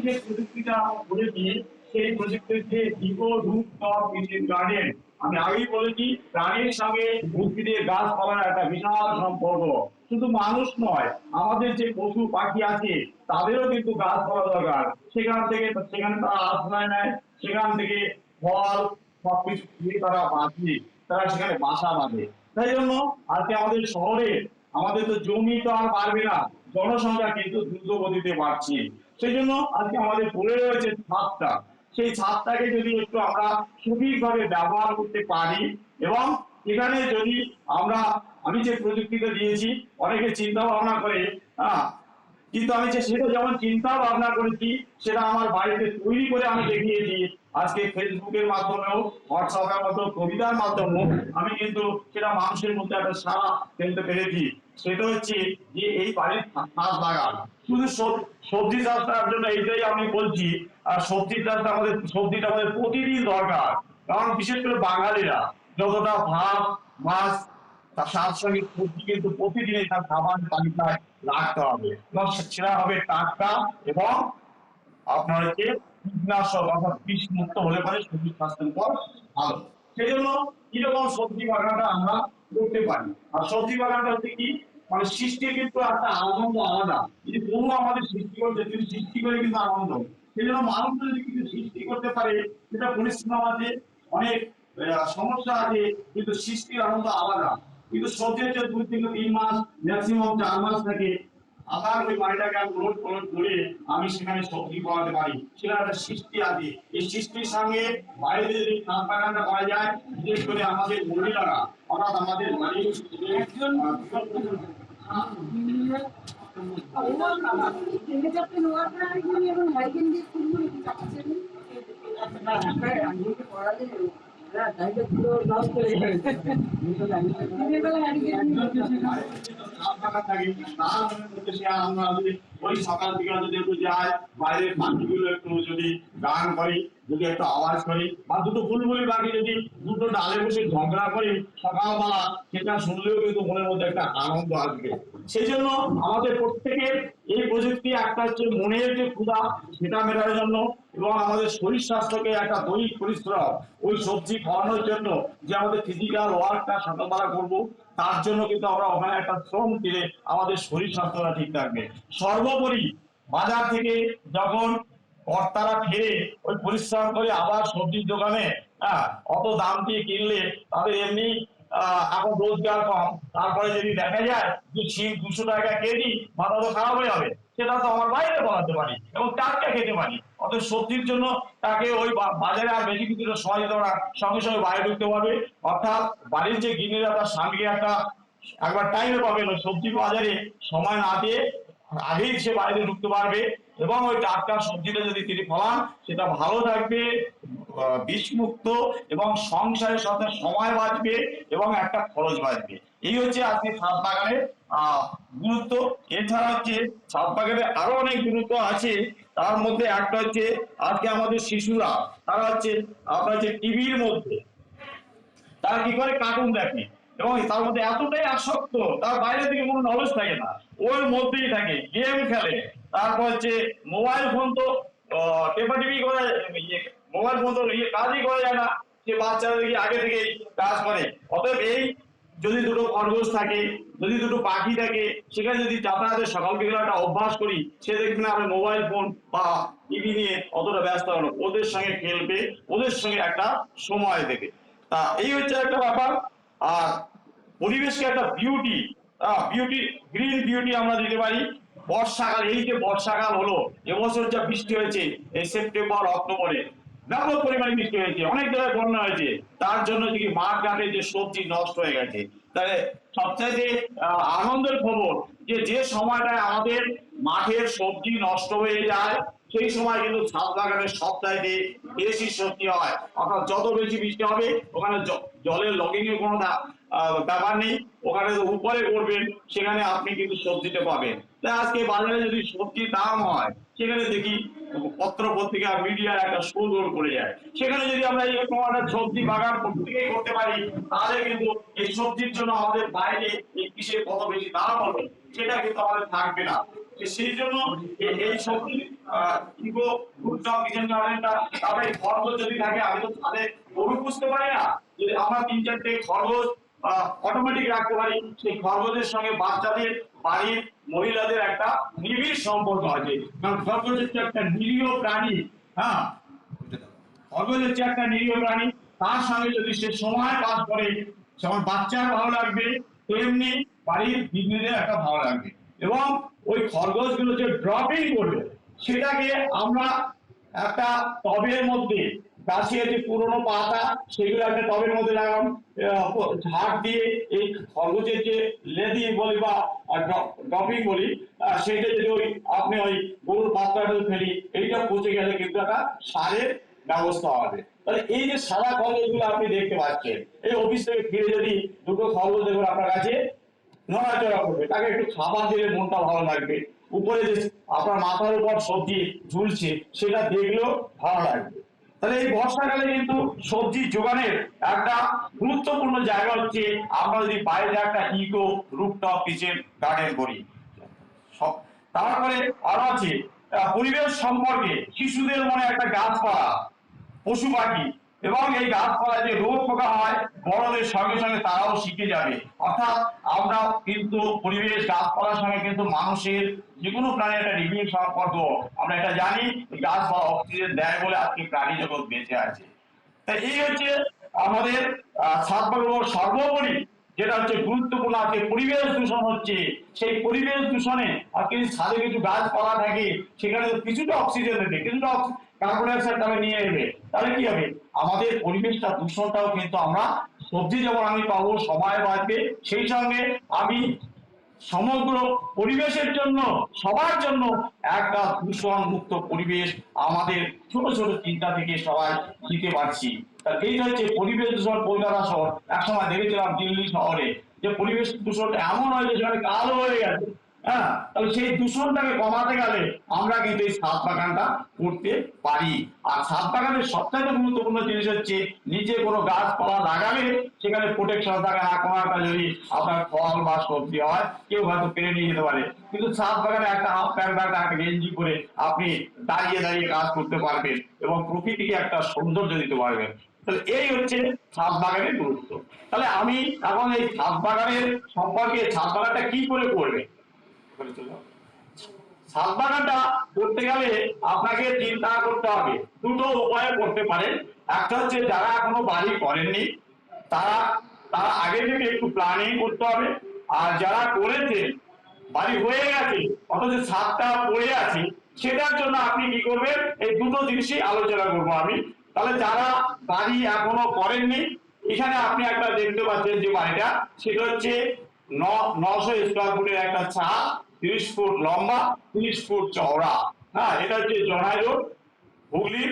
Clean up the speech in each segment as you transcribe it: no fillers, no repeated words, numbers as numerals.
যে প্রযুক্তিটা বলে দিয়ে সেই প্রযুক্তির যে ইকো রুট টপ গার্ডেন, আমি আগেই বলেছি প্রাণীর সঙ্গে উদ্ভিদের গাছপালার একটা বিশাল সম্পর্ক। শুধু মানুষ নয়, আমাদের যে পশু পাখি আছে তাদেরও কিন্তু গাছপালা দরকার। সেখানে তারা আশ্রয় নেয়, সেখান থেকে ফল সবকিছু খেয়ে তারা বাঁচে, তারা সেখানে বাসা বাঁধে। তাই জন্য আজকে আমাদের শহরে আমাদের তো জমি তো আর বাড়বে না, জনসংখ্যা কিন্তু দ্রুত গতিতে বাড়ছে। সেই জন্য আজকে আমাদের পড়ে রয়েছে ছাদটা। সেই ছাদটাকে যদি একটু আমরা সঠিকভাবে ব্যবহার করতে পারি এবং এখানে যদি আমরা, আমি যে প্রযুক্তিটা দিয়েছি অনেকে চিন্তা ভাবনা করে, হ্যাঁ, কিন্তু আমি যে সেটা যেমন চিন্তা ভাবনা করেছি সেটা আমার বাড়িতে তৈরি করে আমি দেখিয়েছি। আজকে ফেসবুকের মাধ্যমেও, হোয়াটসঅ্যাপের মতো কবিতার মাধ্যমেও আমি কিন্তু সেটা মানুষের মধ্যে একটা সাড়া ফেলতে পেরেছি। সেটা হচ্ছে যে এই বাড়ির ছাদ বাগান, শুধু সবজি চাষটার জন্য এইটাই আমি বলছি। আর সবজিটা আমাদের প্রতিদিন দরকার, কারণ বিশেষ করে বাঙালিরা যতটা ভাত মাছ তার সঙ্গে সবজি কিন্তু প্রতিদিনই তার খাবার তালিকায় রাখতে হবে এবং সেটা হবে টাটকা এবং আপনার হচ্ছে কীটনাশক অর্থাৎ বিষ মুক্ত হলে পরে শরীর স্বাস্থ্যের উপর ভালো। সেই জন্য কিরকম সবজি বাগানটা আমরা করতে পারি। আর সবজি বাগানটা হচ্ছে কি, মানে সৃষ্টির কিন্তু একটা আনন্দ আলাদা। যদি কোনো আমাদের সৃষ্টি করতে, যদি সৃষ্টি করে কিন্তু আনন্দ। সেই জন্য মানুষ যদি কিছু সৃষ্টি করতে পারে, সেটা পরিশ্রম আছে, অনেক সমস্যা আছে, কিন্তু সৃষ্টির আনন্দ আলাদা। কিন্তু সবজি হচ্ছে 2 থেকে 3 মাস, ম্যাক্সিমাম 4 মাস থাকে। আবার ওই বাড়িটাকে আমি রোড করে আমি সেখানে সবজি ফলাতে পারি, সেটা একটা সৃষ্টি আছে। এই সৃষ্টির সঙ্গে বাড়িতে যদি ছাদ বাগানটা করা যায়, বিশেষ করে আমাদের মহিলারা, অর্থাৎ আমাদের বাড়ির ওই সকাল থেকে যদি একটু যায়, বাইরের পাখিগুলো একটু যদি গান করে, যদি একটু আওয়াজ করে, বা দুটো বুলবুলি পাখি যদি দুটো ডালে বসে ঝগড়া করে সকালবেলা, সেটা শুনলেও কিন্তু মনের মধ্যে একটা আনন্দ আসবে। সেই জন্য আমাদের প্রত্যেকের এই প্রযুক্তি একটা হচ্ছে মনের যে ক্ষুধা সেটা মেটানোর জন্য, এবং আমাদের শরীর স্বাস্থ্যকে একটা দৈহিক পরিশ্রম, ওই সবজি খাওয়ানোর জন্য যে আমাদের ফিজিক্যাল ওয়ার্কটা সকালবেলা করবো, তার জন্য কিন্তু আমরা ওখানে একটা শ্রম দিলে আমাদের শরীর স্বাস্থ্যটা ঠিক থাকবে। সর্বোপরি বাজার থেকে যখন কর্তারা ফিরে ওই পরিশ্রম করে আবার সবজির দোকানে, হ্যাঁ, অত দাম দিয়ে কিনলে তাদের এমনি এখন রোজগার কম, তারপরে যদি দেখা যায় যে শিম 200 টাকা কেজি, মাথা তো খারাপ হয়ে যাবে। সেটা তো আমার বাইরে বানাতে পারি এবং টাটকা খেতে পারি। অত সবজির জন্য তাকে ওই বাজারে আর বেশি কিছু সময় দিতে পারে, সঙ্গে সঙ্গে বাইরে ঢুকতে পারবে। অর্থাৎ বাড়ির যে গৃহিণীরা তার স্বামীকে একবার টাইমে পাবেন, ওই সবজি বাজারে সময় না দিয়ে আগেই সে বাইরে ঢুকতে পারবে এবং ওই টাটকা সবজিটা যদি তিনি ফলান, সেটা ভালো থাকবে, বিষমুক্ত, এবং সংসারের সাথে সময় বাঁচবে এবং একটা খরচ বাঁচবে। এই হচ্ছে আজকে ছাদ বাগানের গুরুত্ব। এছাড়া হচ্ছে ছাদ বাগানের আরো অনেক গুরুত্ব আছে। তার মধ্যে একটা হচ্ছে আজকে আমাদের শিশুরা, তারা হচ্ছে আপনার যে টিভির মধ্যে তারা কি করে, কার্টুন দেখে এবং তার মধ্যে এতটাই আসক্ত, তার বাইরে থেকে কোনো নলেজ থাকে না, ওর মধ্যেই থাকে, গেম খেলে। তারপর হচ্ছে মোবাইল ফোন তো টেপাটিপি করে, মোবাইল ফোন তো কাজই করা যায় না, সে বাচ্চারা দেখি আগে থেকেই কাজ করে। অতএব এই যদি দুটো খরগোশ থাকে, যদি দুটো পাখি থাকে, সেখানে যদি যাতায়াতের সকাল বিকেল একটা অভ্যাস করি, সে দেখবে না আমি মোবাইল ফোন বা টিভি নিয়ে অতটা ব্যস্ত হলো, ওদের সঙ্গে খেলবে, ওদের সঙ্গে একটা সময় দেবে। তা এই হচ্ছে একটা ব্যাপার। আর পরিবেশকে একটা বিউটি, গ্রিন বিউটি আমরা দিতে পারি। বর্ষাকাল, এই যে বর্ষাকাল হলো, এবছর যা বৃষ্টি হয়েছে এই সেপ্টেম্বর অক্টোবরে, ব্যাপক পরিমাণে বৃষ্টি হয়েছে, অনেক জায়গায় বন্যা হয়েছে, তার জন্য কি মাঠ ঘাটে যে সবজি নষ্ট হয়ে গেছে। তাহলে সবচাইতে আনন্দের খবর যে সময়টায় আমাদের মাঠের সবজি নষ্ট হয়ে যায়, সেই সময় কিন্তু ছাদ বাগানের সবচাইতে বেশি সবজি হয়। অর্থাৎ যত বেশি বৃষ্টি হবে, ওখানে জলের লগিং এর কোনো ব্যাপার নেই, ওখানে উপরে করবেন, সেখানে আপনি কিন্তু সবজিটা পাবেন। তাই আজকে বাজারে যদি সবজির দাম হয়, সেখানে দেখি পত্র পত্রিকা মিডিয়ার একটা সুদূর করে যায়। সেখানে যদি আমরা এরকম একটা সবজি বাগান প্রত্যেকেই করতে পারি, তাহলে কিন্তু এই সবজির জন্য আমাদের বাইরে এই কৃষির কত বেশি দাম হবে সেটা কিন্তু আমাদের থাকবে না। সেই জন্য এই সবজি ইকো রুফটপ কিচেন গার্ডেনটা, তারপরে খরগোশ যদি থাকে, আমি তো ছাদে গরু পুষতে পারি না, যদি আমরা 3-4টে খরগোশ অটোমেটিক রাখতে পারি, সেই খরগোশের সঙ্গে বাচ্চাদের, বাড়ির মহিলাদের একটা নিবিড় সম্পর্ক আছে। কারণ খরগোশ হচ্ছে একটা নিরীহ প্রাণী। হ্যাঁ, খরগোশ হচ্ছে একটা নিরীহ প্রাণী, তার সঙ্গে যদি সে সময় পাস করে, যেমন বাচ্চার ভালো লাগবে, তেমনি বাড়ির গৃহিণীদের একটা ভালো লাগবে। এবং ওই খরগোশগুলো যে ড্রপিং করবে, সেটাকে আমরা একটা টবের মধ্যে, গাছের যে পুরোনো পাতা সেগুলো একটা টবের মধ্যে লাগাম, ঝাড় দিয়ে এই খরগোশের যে লেদি বলি বা ড্রপিং বলি, সেটা যদি ওই আপনি ওই গরুর পাত্রাটা ফেলি, এইটা পচে গেলে কিন্তু একটা সারের ব্যবস্থা হবে। তাহলে এই যে সাদা খরগোশগুলো আপনি দেখতে পাচ্ছেন, এই অফিস থেকে ফিরে যদি দুটো খরগোশ দেখুন আপনার কাছে নড়াচড়া করবে, তাকে একটু খাবার দিলে মনটা ভালো লাগবে। উপরে যে আপনার মাথার উপর সবজি ঝুলছে, সেটা দেখলেও ভালো লাগবে। তাহলে এই বর্ষাকালে কিন্তু সবজি যোগানের একটা গুরুত্বপূর্ণ জায়গা হচ্ছে, আমরা যদি বাইরে একটা ইকো রুফটপ কিচেন গার্ডেন করি। তারপরে আরো আছে পরিবেশ সম্পর্কে শিশুদের মনে একটা গাছপালা, পশু পাখি এবং এই গাছপালা যে রোগ পোকা হয়, বড়দের সঙ্গে সঙ্গে তারাও শিখে যাবে। অর্থাৎ আমরা কিন্তু পরিবেশ গাছপালার সঙ্গে কিন্তু মানুষের যে কোনো প্রাণীর একটা নিবিড় সম্পর্ক। আমরা এটা জানি, গাছপালা অক্সিজেন দেয় বলে আজকে প্রাণী জগৎ বেঁচে আছে। তাই এই হচ্ছে আমাদের সর্বোপরি যেটা হচ্ছে গুরুত্বপূর্ণ, আজকে পরিবেশ দূষণ হচ্ছে। সেই পরিবেশ দূষণে আজকে ছাদে কিছু গাছপালা থাকে, সেখানে কিছুটা অক্সিজেন দেবে, কিছুটা কার্বন ডাইঅক্সাইড তাহলে নিয়ে নেবে, তাহলে কি হবে, আমাদের পরিবেশটা দূষণটাও কিন্তু আমরা, সবজি যেমন আমি পাবো, সময় বাঁচবে, সেই সঙ্গে আমি সমগ্র পরিবেশের জন্য, সবার জন্য একটা দূষণ মুক্ত পরিবেশ আমাদের ছোট ছোট চিন্তা থেকে সবাই দিতে পারছি। এইটা হচ্ছে পরিবেশ দূষণ। কলকাতা শহর একসময় দেখেছিলাম দিল্লি শহরে যে পরিবেশ দূষণ এমন হয় যে সেখানে কালো হয়ে গেছে। হ্যাঁ, তাহলে সেই দূষণটাকে কমাতে গেলে আমরা কিন্তু এই ছাদ বাগানটা করতে পারি। আর ছাদ বাগানের সবথেকে গুরুত্বপূর্ণ জিনিস হচ্ছে, নিচে কোনো গাছপালা লাগালে সেখানে প্রোটেকশন থাকে না, কোনো একটা যদি আপনার ফল বা সবজি হয়, কেউ হয়তো পেরে নিয়ে যেতে পারে, কিন্তু ছাদ বাগানে একটা হাফ প্যান্ট বা একটা গেঞ্জি করে আপনি দাঁড়িয়ে দাঁড়িয়ে কাজ করতে পারবেন এবং প্রকৃতিকে একটা সৌন্দর্য দিতে পারবেন। তাহলে এই হচ্ছে ছাদ বাগানের গুরুত্ব। তাহলে আমি এখন এই ছাদ বাগানের সম্পর্কে, ছাদ বাগানটা কি করে করবে, ছাদ বাগানটা করতে গেলে আপনাকে চিন্তা করতে হবে, দুটো উপায়ে করতে পারেন। একটা হচ্ছে যারা এখনো বাড়ি করেননি, তারা তারা আগে থেকে একটু প্ল্যানিং করতে হবে। আর যারা করেছে, বাড়ি হয়ে গেছে অথচ ছাদটা পড়ে আছে, সেটার জন্য আপনি কি করবেন, এই দুটো জিনিসই আলোচনা করবো আমি। তাহলে যারা বাড়ি এখনো করেননি, এখানে আপনি একটা দেখতে পাচ্ছেন যে বাড়িটা, সেটা হচ্ছে 900 স্কোয়ার ফুটের একটা ছাদ, 30 ফুট লম্বা, 30 ফুট চওড়া। হ্যাঁ, এটা হচ্ছে জনাই রোড, হুগলির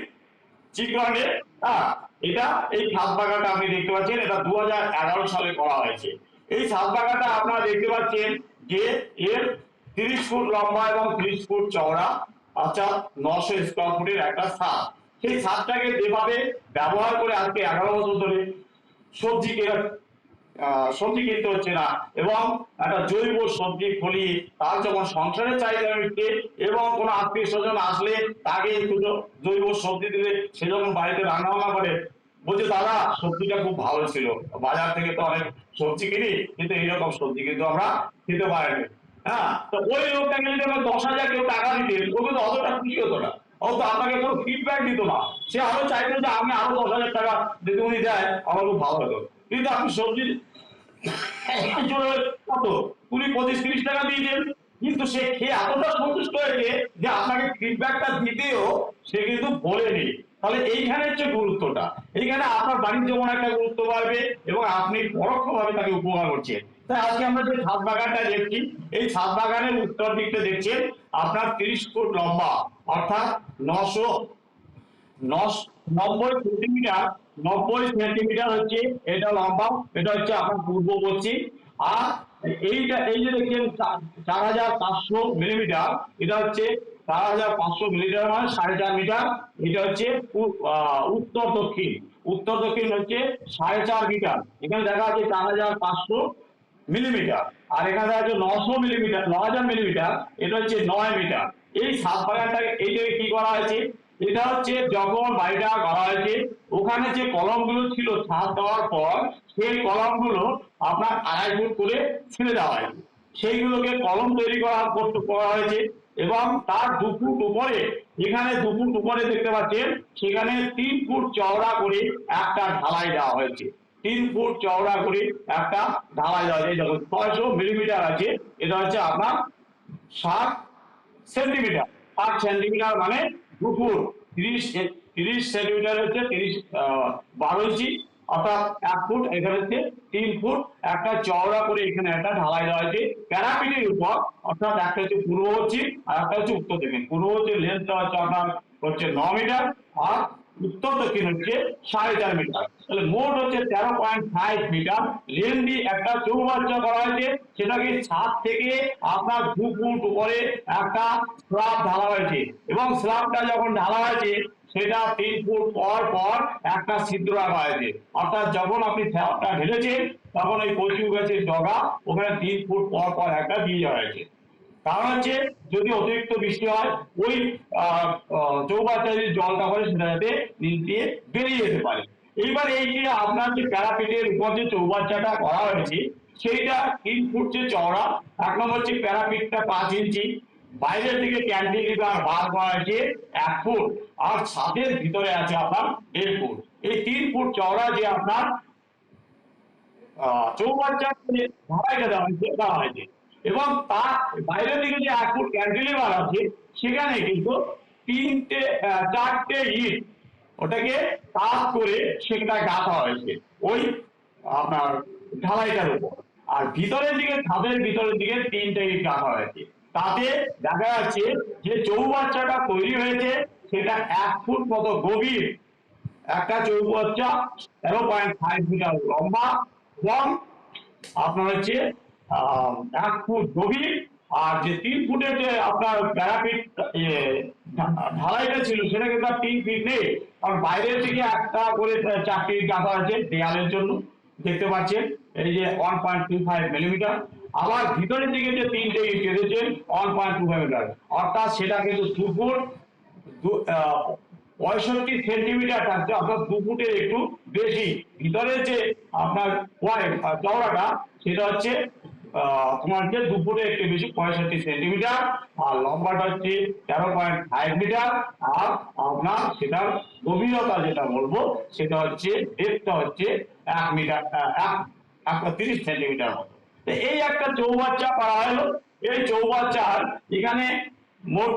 চিকরণে। হ্যাঁ, এটা এই ছাদ বাগানটা আপনি দেখতে পাচ্ছেন, এটা 2011 সালে করা হয়েছে। এই ছাদ বাগানটা আপনারা দেখতে পাচ্ছেন যে এর 30 ফুট লম্বা এবং 30 ফুট চওড়া, অর্থাৎ 900 স্কোয়ার ফুটের একটা ছাদ। সেই ছাদটাকে যেভাবে ব্যবহার করে আজকে 11 বছর ধরে সবজি কিনতে হচ্ছে না, এবং একটা জৈব সবজি ফলিয়ে তার যখন সংসারের চাহিদা মিটছে, এবং কোনো আত্মীয় স্বজন আসলে তাকে একটু জৈব সবজি দিলে সে যখন বাড়িতে রান্না বান্না করে, বলছে দাদা সবজিটা খুব ভালো ছিল, বাজার থেকে তো অনেক সবজি কিনি কিন্তু এইরকম সবজি কিন্তু আমরা খেতে পারিনি। হ্যাঁ, তো ওই লোকটাকে যদি আমরা 10,000 কেউ টাকা দিতেন, ও কিন্তু অতটা খুশি হতো না, ও তো আপনাকে কোনো ফিডব্যাক দিত না, সে আরো চাইতো যে আমি আরো 10,000 টাকা যদি উনি দেয় আমার খুব ভালো হতো। কিন্তু আপনি সবজি কত 20, 25, 30 টাকা দিয়েছেন, কিন্তু সে খেয়ে এতটা সন্তুষ্ট হয়েছে যে আপনাকে ফিডব্যাকটা দিতেও সে কিন্তু বলেনি। তাহলে এইখানে হচ্ছে গুরুত্বটা, এইখানে আপনার বাড়ির যেমন একটা গুরুত্ব বাড়বে এবং আপনি পরোক্ষভাবে তাকে উপকার করছেন। তাই আজকে আমরা যে ছাদ বাগানটা দেখছি, এই ছাদ বাগানের উত্তর দিকটা দেখছেন আপনার 30 ফুট লম্বা, অর্থাৎ 90 সেন্টিমিটার, 90 সেন্টিমিটার হচ্ছে এটা লম্বা, এটা হচ্ছে আপনার পূর্ব পশ্চিম। আর এইটা, এই যে দেখছেন 4500 মিলিমিটার, এটা হচ্ছে 4500 মিলিমিটার মানে 4.5 মিটার। এটা হচ্ছে উত্তর দক্ষিণ, উত্তর দক্ষিণ হচ্ছে 4.5 মিটার। এখানে দেখা যাচ্ছে 4500 মিলিমিটার, আর এখানে আছে 900 মিলিমিটার, 9000 মিলিমিটার, এটা হচ্ছে 9 মিটার। এই ছাদ বাগানটাকে এইটাকে কি করা হয়েছে, এটা হচ্ছে যখন বাড়িটা করা হয়েছে ওখানে যে কলমগুলো ছিল ছাদ দেওয়ার পর সেই কলমগুলো আপনার 2.5 ফুট করে ছেড়ে দেওয়া হয়েছে, সেইগুলোকে কলম তৈরি করা হয়েছে। এবং তার 2 ফুট উপরে, এখানে 2 ফুট উপরে দেখতে পাচ্ছেন সেখানে 3 ফুট চওড়া করে একটা ঢালাই দেওয়া হয়েছে, 3 ফুট চওড়া করে একটা ঢালাই দেওয়া হয়েছে। যখন 600 মিলিমিটার আছে, এটা হচ্ছে আপনার 60 সেন্টিমিটার, 60 সেন্টিমিটার মানে 2 ফুট 30 সেন্টিমিটার হচ্ছে 12 ইঞ্চি, অর্থাৎ 1 ফুট, এখানে হচ্ছে 3 ফুট একটা চওড়া করে এখানে একটা ঢালাই দেওয়া হয়েছে প্যারাপিটের উপর। অর্থাৎ একটা হচ্ছে পূর্ব পশ্চিম আর একটা হচ্ছে উত্তর দক্ষিণ। পূর্ব পশ্চিম লেন্থটা হচ্ছে আপনার হচ্ছে 9 মিটার আর উত্তর দক্ষিণ হচ্ছে 4.5 মিটার, তাহলে মোট হচ্ছে 13.5 মিটার লেন দিয়ে একটা চৌবাচ্চা করা হয়েছে। সেটাকে ছাদ থেকে আপনার 2 ফুট উপরে একটা স্ল্যাব ঢালা হয়েছে, এবং স্ল্যাবটা যখন ঢালা হয়েছে সেটা 3 ফুট পর পর একটা ছিদ্র রাখা হয়েছে। অর্থাৎ যখন আপনি স্ল্যাবটা ঢেলেছেন তখন ওই কচু গাছের ডগা ওখানে 3 ফুট পর পর একটা দিয়ে দেওয়া হয়েছে। কারণ হচ্ছে যদি অতিরিক্ত বৃষ্টি হয় ওই চৌবাচ্চা যদি জলটা করে সেটা যাতে নিচ দিয়ে বেরিয়ে যেতে পারে। এইবার এই যে আপনার যে প্যারাপিটের উপর যে চৌবাচ্চাটা করা হয়েছে সেইটা 3 ফুট যে চওড়া, 1 নম্বর হচ্ছে প্যারাপিটটা 5 ইঞ্চি, বাইরের দিকে ক্যান্টিলিভার বার করা হয়েছে 1 ফুট, আর ছাদের ভিতরে আছে আপনার 1.5 ফুট। এই 3 ফুট চওড়া যে আপনার চৌবাচ্চা ঢালাইটা দেওয়া হয়েছে, এবং তার বাইরের দিকে যে 1 ফুট ক্যান্টিলিভার আছে সেখানে কিন্তু 4টে ইট ওটাকে কাজ করে সেটা গাঁথা হয়েছে ওই আপনার ঢালাইটার উপর। আর ভিতরের দিকে, ছাদের ভিতরের দিকে 3টে ইট গাঁথা হয়েছে। তাতে দেখা যাচ্ছে যে চৌবাচ্চাটা তৈরি হয়েছে সেটা 1 ফুট মতো গভীর একটা চৌবাচ্চা, 13.5 মিটার লম্বা এবং আপনার হচ্ছে 1 ফুট গভীর। আর যে 3 ফুটের যে আপনার প্যারাপিট ঢালাইটা ছিল সেটা কিন্তু 3 ফিট নেই, কারণ বাইরের দিকে একটা করে 4টে ইট গাঁথা আছে দেয়ালের জন্য, দেখতে পাচ্ছেন এই যে 1.25 মিলিমিটার। আবার ভিতরের দিকে যে 3টে ইট কেটেছে 1.25 মিটার, অর্থাৎ সেটা কিন্তু 2 ফুট 65 সেন্টিমিটার থাকছে, অর্থাৎ 2 ফুটের একটু বেশি। ভিতরের যে আপনার চওড়াটা সেটা হচ্ছে তোমার যে 2 ফুটের একটু বেশি 65 সেন্টিমিটার, আর লম্বাটা হচ্ছে 13.5 মিটার, আর আপনার সেটার গভীরতা যেটা বলবো সেটা হচ্ছে ডেপথটা হচ্ছে 1 মিটার, 30 সেন্টিমিটার মতো। এই একটা চৌবাচ্চা করা হলো। এই চৌবাচ্চার এখানে মোট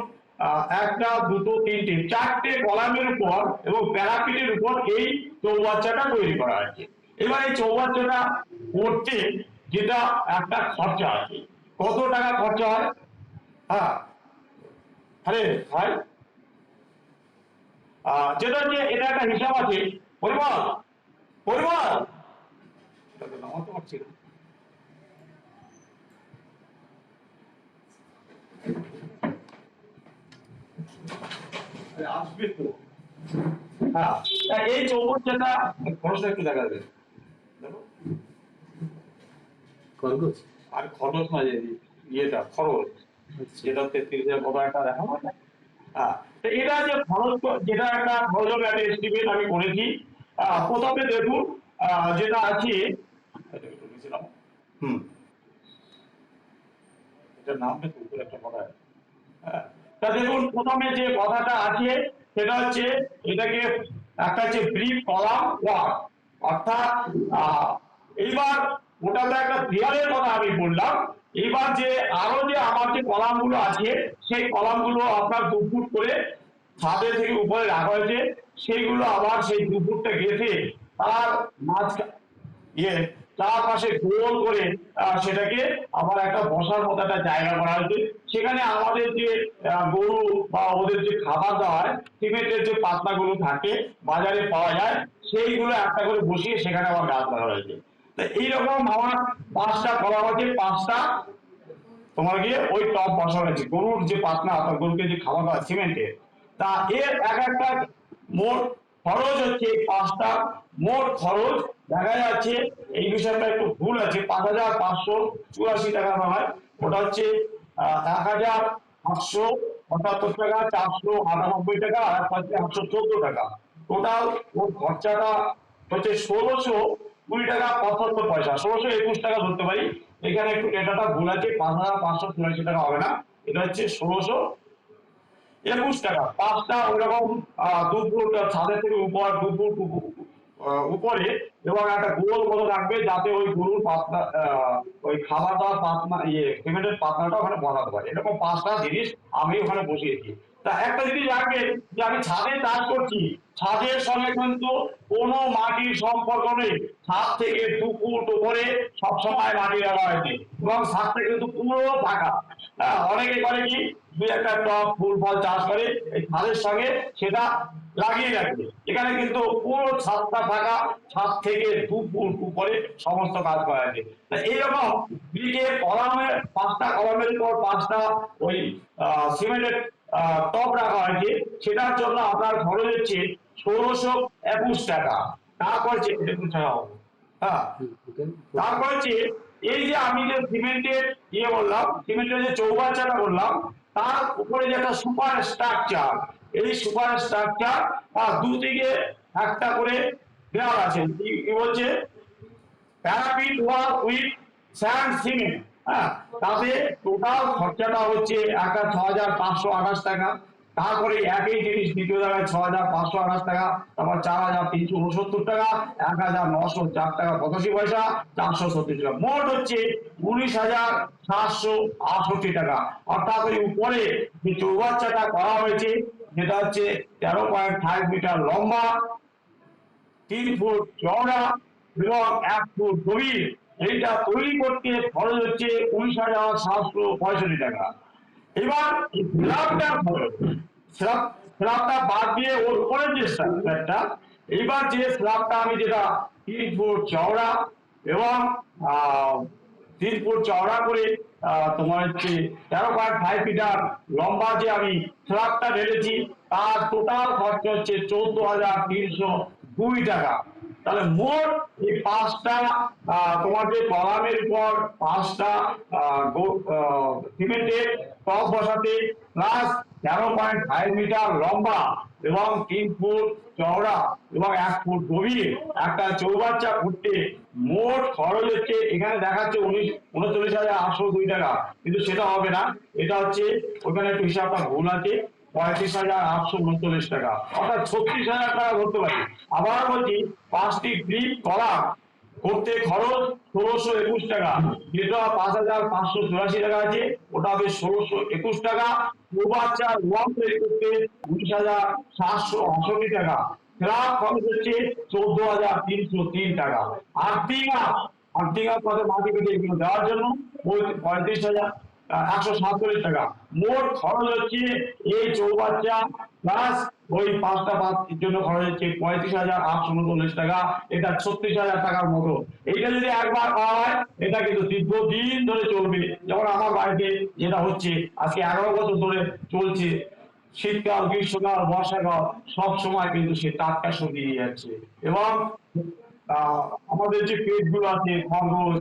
1টা 2টো 3টে 4টে কলামের উপর এবং প্যারাপিটের উপর এই চৌবাচ্চাটা তৈরি করা হয়েছে। এবার এই চৌবাচ্চাটা করতে যেটা একটা খরচা আছে, কত টাকা খরচা হয়? হ্যাঁ, আরে ভাই, যেটা হচ্ছে এটা একটা হিসাব আছে। পরিবার পরিবার এটাকে নামাতে পারছি না। আসবে তো। হ্যাঁ, এই চৌবাচ্চাটা খরচটা একটু দেখা যাবে, দেখো খরচ আর খরচ না, ইয়েটা খরচ যেটা 33,000 কত একটা দেখা হবে। হ্যাঁ, তো এটা যে খরচ, যেটা একটা খরচ হবে একটা এস্টিমেট আমি করেছি। প্রথমে দেখুন যেটা আছে, এটার নামটা তো উপরে একটা কথা। তা দেখুন প্রথমে যে কথাটা আছে সেটা হচ্ছে এটাকে একটা হচ্ছে ব্রিক কলাম ওয়ার্ক, অর্থাৎ এইবার ওটা তো একটা দেয়ালের কথা আমি বললাম। এইবার যে আরো যে আমার যে কলামগুলো আছে সেই কলামগুলো আপনার 2 ফুট করে ছাদের থেকে উপরে রাখা হয়েছে, সেইগুলো আবার সেই 2 ফুটটা গেঁথে তার ইয়ে চারপাশে গোল করে সেটাকে আবার একটা বসার মতো একটা জায়গা করা হয়েছে। সেখানে আমাদের যে গরু বা ওদের যে খাবার দেওয়া হয়, সিমেন্টের যে পাতলাগুলো থাকে বাজারে পাওয়া যায়, সেইগুলো একটা করে বসিয়ে সেখানে আবার গাছ করা হয়েছে। তো এইরকম আমার 5টা করা হয়েছে, 5টা তোমার গিয়ে ওই টপ বসা হয়েছে গরুর যে পাতলা, অর্থাৎ গরুকে যে খাবার দেওয়া সিমেন্টের। তা এর এক একটা মোট খরচ হচ্ছে 5টা মোট খরচ দেখা যাচ্ছে এই বিষয়টা একটু ভুল আছে, 5,584 টাকা হয়, ওটা হচ্ছে 1,878 টাকা, 498 টাকা, আর হচ্ছে 814 টাকা। টোটাল ওর খরচাটা হচ্ছে 1,620 টাকা 75 পয়সা, 1,621 টাকা ধরতে পারি। এখানে একটু ডেটাটা ভুল আছে, 5,584 টাকা হবে না, এটা হচ্ছে 1,621 টাকা। পাঁচটা ওইরকম 2 ফুট ছাদের থেকে উপর, 2 ফুট উপরে, এবং একটা গোল মতো রাখবে যাতে ওই গরুর পাতলা ওই খাবার দাবার পাতলা সিমেন্টের পাতলাটা ওখানে বসাতে পারে। এরকম 5টা জিনিস আমি ওখানে বসিয়েছি। তা একটা জিনিস রাখবেন যে আমি ছাদে চাষ করছি, ছাদের সঙ্গে কিন্তু কোনো মাটির সম্পর্ক নেই। ছাদ থেকে 2 ফুট উপরে সবসময় মাটি রাখা হয়েছে, এবং ছাদটা কিন্তু পুরো ফাঁকা। অনেকে করে কি, দুই একটা টব ফুল ফল চাষ করে এই ছাদের সঙ্গে সেটা লাগিয়ে রাখবে। এখানে কিন্তু পুরো ছাদটা ফাঁকা, ছাদ থেকে 2 ফুট উপরে সমস্ত কাজ করা আছে। এইরকম দিকে কলামের 5টা কলামের উপর 5টা ওই সিমেন্টের টব রাখা হয়েছে। সেটার জন্য আপনার খরচ হচ্ছে 1,621 টাকা। তারপর হ্যাঁ, তারপর হচ্ছে এই যে আমি যে সিমেন্টের বললাম, সিমেন্টের যে চৌবাচ্চাটা বললাম, তার উপরে যে একটা সুপার স্ট্রাকচার, এই সুপার স্ট্রাকচার দুদিকে একটা করে দেওয়া আছে। কি বলছে, parapet wall with sand cement. হ্যাঁ, তাতে টোটাল খরচাটা হচ্ছে একটা 6,528 টাকা। তারপরে একই জিনিস দ্বিতীয় জায়গায় 6,528 টাকা, তারপর 4,369 টাকা, 1,904 টাকা 85 পয়সা, 436 টাকা, মোট হচ্ছে 19,768 টাকা। অর্থাৎ ওই উপরে যে চৌবাচ্চাটা করা হয়েছে, যেটা হচ্ছে 13.5 মিটার লম্বা, 3 ফুট চওড়া এবং 1 ফুট গভীর, এইটা তৈরি করতে খরচ হচ্ছে 19,765 টাকা। এবার এই স্ল্যাবটা খরচ, স্ল্যাবটা বাদ দিয়ে ওর উপরে যে স্ল্যাবটা, এইবার যে স্ল্যাবটা আমি যেটা 3 ফুট চওড়া এবং 3 ফুট চওড়া করে তোমার হচ্ছে 13.5 মিটার লম্বা যে আমি স্ল্যাবটা ঢেলেছি, তার টোটাল খরচ হচ্ছে 14,302 টাকা। তাহলে মোট এই 5টা তোমার যে কলামের উপর 5টা সিমেন্টের টব বসাতে, প্লাস 13.5 মিটার লম্বা এবং 3 ফুট চওড়া এবং 1 ফুট গভীর একটা চৌবাচ্চা করতে মোট খরচ হচ্ছে, এখানে দেখাচ্ছে 39,802 টাকা, কিন্তু সেটা হবে না, এটা হচ্ছে ওখানে একটু হিসাবটা ভুল আছে, 35,839 টাকা, অর্থাৎ 36,000 টাকা ধরতে পারি। আবার বলছি, 5টি ব্রিক কলাম করতে খরচ 1,621 টাকা, যেটা 5,584 টাকা আছে, ওটা হবে 1,621 টাকা। চৌবাচ্চা ওয়াল তৈরি করতে 19,768 টাকা, স্ল্যাব খরচ হচ্ছে 14,303 টাকা। আর্থিং পথে মাটি কেটে এগুলো দেওয়ার জন্য 35,147 টাকা। মোট খরচ হচ্ছে এই চৌবাচ্চা প্লাস ওই 5টা পাতির জন্য খরচ হচ্ছে 35,839 টাকা। এটা 36,000 টাকার মতো। এইটা যদি একবার হয়, এটা কিন্তু দীর্ঘদিন ধরে চলবে। যেমন আমার বাড়িতে যেটা হচ্ছে আজকে 11 বছর ধরে চলছে, শীতকাল, গ্রীষ্মকাল, বর্ষাকাল সব সময় কিন্তু সে টাটকা সবজি নিয়ে যাচ্ছে। এবং আমাদের যে পেট গুলো আছে, খরগোশ,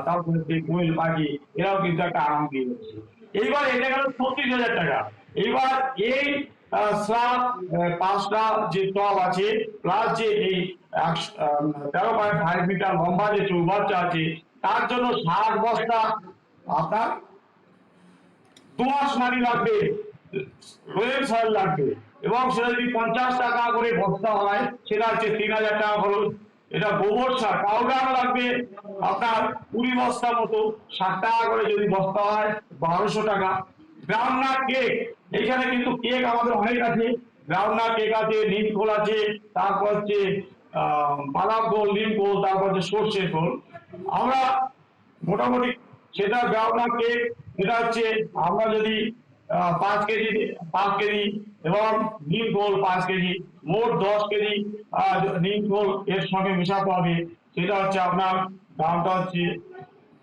তারপরে কোয়েল পাখি, এরাও কিন্তু একটা আরাম দিয়ে যাচ্ছে। এইবার এটা গেল 36,000 টাকা। এইবার এই স্ল্যাব 5টা যে টব আছে, প্লাস যে এই 13.5 মিটার লম্বা যে চৌবাচ্চা আছে, তার জন্য 60 বস্তা আপনার দোআঁশ মাটি লাগবে, রয়েল সয়েল লাগবে, এবং সেটা যদি 50 টাকা করে বস্তা হয়, সেটা হচ্ছে 3,000 টাকা খরচ। এটা গোবর সার পাউডার লাগবে আপনার 20 বস্তা মতো, 60 টাকা করে যদি বস্তা হয় 1,200 টাকা। গ্রাউন্ডনাট কেক, এখানে কিন্তু কেক আমাদের অনেক আছে, গ্রাউন্ডনাট কেক আছে, নিমখোল আছে, তারপর হচ্ছে বাদাম খোল, নিমখোল, তারপর হচ্ছে সর্ষের খোল। আমরা মোটামুটি সেটা গ্রাউন্ডনাট কেক, এটা হচ্ছে আমরা যদি 5 কেজি এবং নিমখোল 5 কেজি, মোট 10 কেজি নিমখোল এর সঙ্গে মেশাতে হবে। সেটা হচ্ছে আপনার দামটা হচ্ছে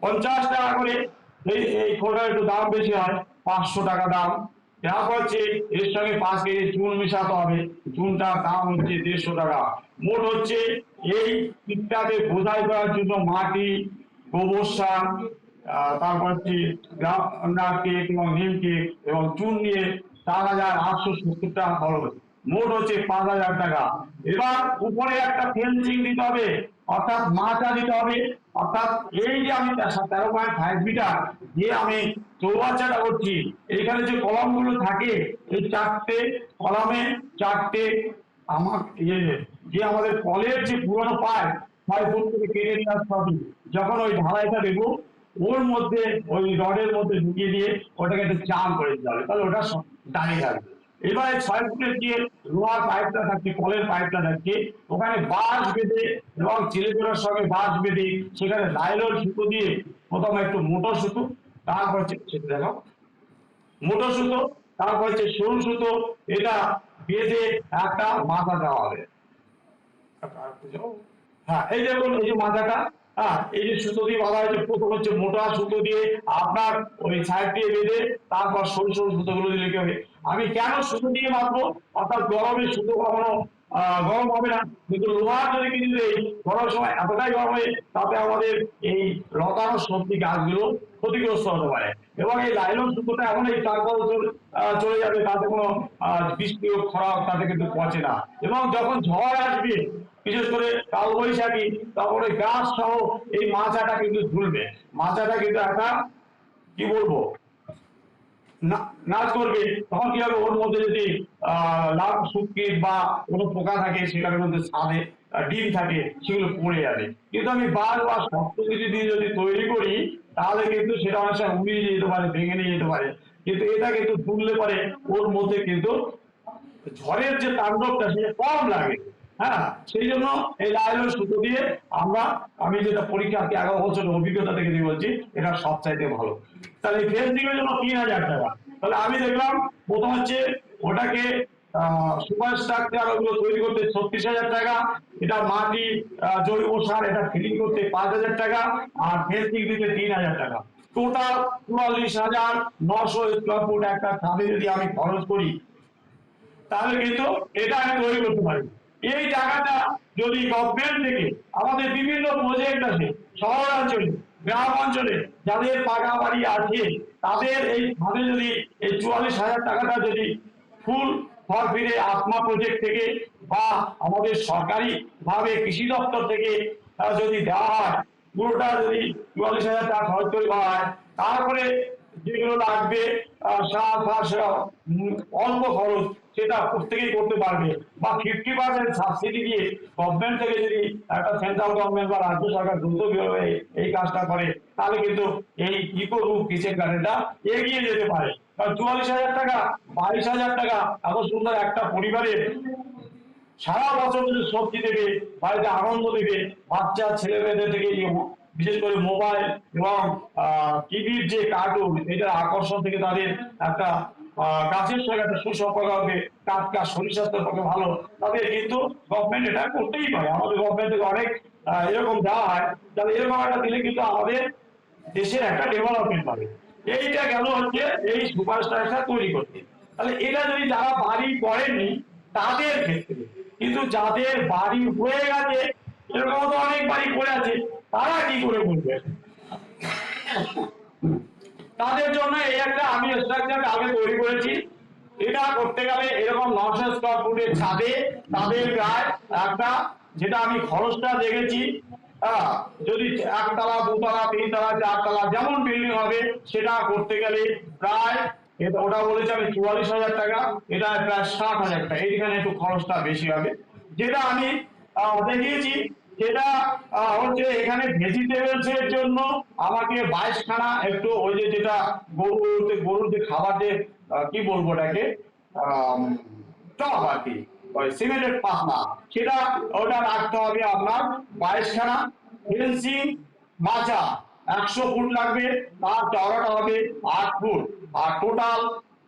50 টাকা করে। এই খোলটার একটু দাম বেশি হয়, 500 টাকা দাম। দেওয়ার হচ্ছে এর সঙ্গে 5 কেজি চুন মেশাতে হবে। চুনটার দাম হচ্ছে 150 টাকা। মোট হচ্ছে এই কীটটাকে বোঝাই করার জন্য মাটি, গোবর সার, তারপর হচ্ছে গ্রাউন্ডার কেক এবং নিম কেক এবং চুন নিয়ে 4,870 টাকা খরচ, মোট হচ্ছে 5,000 টাকা। এবার উপরে একটা ফেন্সিং দিতে হবে, অর্থাৎ মাচা দিতে হবে। অর্থাৎ এই যে আমি 13.5 মিটার যে আমি চৌবাচ্চাটা করছি, এইখানে যে কলামগুলো থাকে, এই 4টে কলামে 4টে আমার যে আমাদের কলের যে পুরনো পাইপ 6 ফুট থেকে কেটে নিয়ে আসতে হবে। যখন ওই ঢালাইটা দেবো ওর মধ্যে ওই রডের মধ্যে ঢুকিয়ে দিয়ে ওটাকে একটু চান করে দিতে হবে, তাহলে ওটা দাঁড়িয়ে থাকবে। এবারে 6 ফুটের যে লোহার পাইপটা থাকছে, কলের পাইপটা থাকছে, ওখানে বাঁশ বেঁধে এবং চিলেকোড়ার সঙ্গে বাঁশ বেঁধে সেখানে নাইলন সুতো দিয়ে প্রথমে একটু মোটর সুতো, তারপর হচ্ছে দেখো মোটর সুতো, তারপর হচ্ছে সরু সুতো, এটা বেঁধে একটা মাথা দেওয়া হবে। হ্যাঁ, এই দেখুন এই যে মাথাটা, হ্যাঁ এই যে সুতো দিয়ে বাঁধা হয়েছে, প্রথম হচ্ছে মোটা সুতো দিয়ে আপনার ওই সাইড দিয়ে বেঁধে তারপর সরু সরু সুতোগুলো দিয়ে লিখে হবে। আমি কেন সুতো দিয়ে বাঁধবো, অর্থাৎ গরমে সুতো কখনো গরম হবে না, কিন্তু লোহার যদি কিছু দেই গরমের সময় এতটাই গরম হয়ে তাতে আমাদের এই লতানো সবজি গাছগুলো ক্ষতিগ্রস্ত হতে পারে। এবং এই লাইলন সুতোটা এমন এই 4 বছর চলে যাবে, তাতে কোনো বৃষ্টি ও খরা তাতে কিন্তু পচে না। এবং যখন ঝড় আসবে, বিশেষ করে কালবৈশাখী, তখন ওই গাছ সহ এই মাচাটা কিন্তু ঝুলবে। মাচাটা কিন্তু একটা কি বলবো নাচ করবে, তখন কি হবে, ওর মধ্যে যদি লাভ শুটকি বা কোনো পোকা থাকে, সেটার মধ্যে ছাদে ডিম থাকে, সেগুলো পড়ে যাবে। কিন্তু আমি বার বা শক্ত কিছু দিয়ে যদি তৈরি করি, তাহলে কিন্তু সেটা অনেক সময় উড়িয়ে যেতে পারে, ভেঙে নিয়ে যেতে পারে। কিন্তু এটা কিন্তু তুললে পারে ওর মধ্যে কিন্তু ঝড়ের যে তাণ্ডবটা সেটা কম লাগে। হ্যাঁ, সেই জন্য এই লাইলন সুতো দিয়ে আমি যেটা পরীক্ষা 11 বছরের অভিজ্ঞতা থেকে দিয়ে বলছি, এটা সবচাইতে ভালো। তাহলে ফেন্সিং এর জন্য 3,000 টাকা। তাহলে আমি দেখলাম প্রথম হচ্ছে ওটাকে সুপার স্ট্রাকচার ওগুলো তৈরি করতে 36,000 টাকা, এটা মাটি জৈব সার এটা ফিলিং করতে 5,000 টাকা, আর ফেন্সিং দিতে 3,000 টাকা। টোটাল 44,900 স্কোয়ার ফুট একটা ছাদে যদি আমি খরচ করি, তাহলে কিন্তু এটা আমি তৈরি করতে পারি। এই টাকাটা যদি গভর্নমেন্ট থেকে আমাদের বিভিন্ন প্রজেক্ট আছে, শহরাঞ্চলে গ্রাম অঞ্চলে যাদের পাকা বাড়ি আছে, তাদের এই ভাবে যদি এই 44,000 টাকাটা যদি ফুল ফর ফিরে আত্মা প্রজেক্ট থেকে বা আমাদের সরকারি ভাবে কৃষি দপ্তর থেকে যদি দেওয়া হয়, পুরোটা যদি 44,000 টাকা খরচ করে দেওয়া হয়, তারপরে যেগুলো লাগবে অল্প খরচ, সেটা প্রত্যেকেই করতে পারবে। বা 50% সাবসিডি দিয়ে গভর্নমেন্ট থেকে যদি একটা সেন্ট্রাল গভর্নমেন্ট বা রাজ্য সরকার দ্রুতভাবে এই কাজটা করে, তাহলে কিন্তু এই ইকো রুপ কিচেন গার্ডেনটা এগিয়ে যেতে পারে। কারণ 44,000 টাকা, 22,000 টাকা এত সুন্দর একটা পরিবারের সারা বছর যদি সবজি দেবে, বাড়িতে আনন্দ দেবে, বাচ্চা ছেলে মেয়েদের থেকে বিশেষ করে মোবাইল এবং টিভির যে কার্টুন, এটার আকর্ষণ থেকে তাদের একটা গাছের সঙ্গে একটা সুসম্পর্ক হবে, টাটকা শরীর স্বাস্থ্যের পক্ষে ভালো, তাদের কিন্তু গভর্নমেন্ট এটা করতেই পারে। আমাদের গভর্নমেন্ট থেকে অনেক এরকম দেওয়া হয়, তাহলে এরকম একটা দিলে কিন্তু আমাদের দেশের একটা ডেভেলপমেন্ট হবে। এইটা গেল হচ্ছে এই সুপার স্ট্রাকচার তৈরি করতে। তাহলে এটা যদি যারা বাড়ি করেনি তাদের ক্ষেত্রে, কিন্তু যাদের বাড়ি হয়ে গেছে, এরকম তো অনেক বাড়ি পড়ে আছে, তারা কি করে করবে? তাদের জন্য এই একটা আমি স্ট্রাকচার আগে তৈরি করেছি। এটা করতে গেলে এরকম 900 স্কোয়ার ফুটের ছাদে তাদের গায়ে একটা, যেটা আমি খরচটা দেখেছি, যদি 1 তলা 2 তলা 3 তলা 4 তলা যেমন বিল্ডিং হবে, সেটা করতে গেলে প্রায় ওটা বলেছে আমি 44,000 টাকা, এটা প্রায় 60,000 টাকা। এইখানে একটু খরচটা বেশি হবে। যেটা আমি দেখিয়েছি, যেটা হচ্ছে এখানে ভেজিটেবলস এর জন্য আমাকে 22খানা একটু ওই যে যেটা গরুর যে খাবার যে কি বলবো ওটাকে টপ আর কি, ওই সিমেন্টের পাতলা, সেটা ওটা রাখতে হবে আপনার 22খানা। ফেন্সিং মাচা 100 ফুট লাগবে, তার চওড়াটা হবে 8 ফুট। আর টোটাল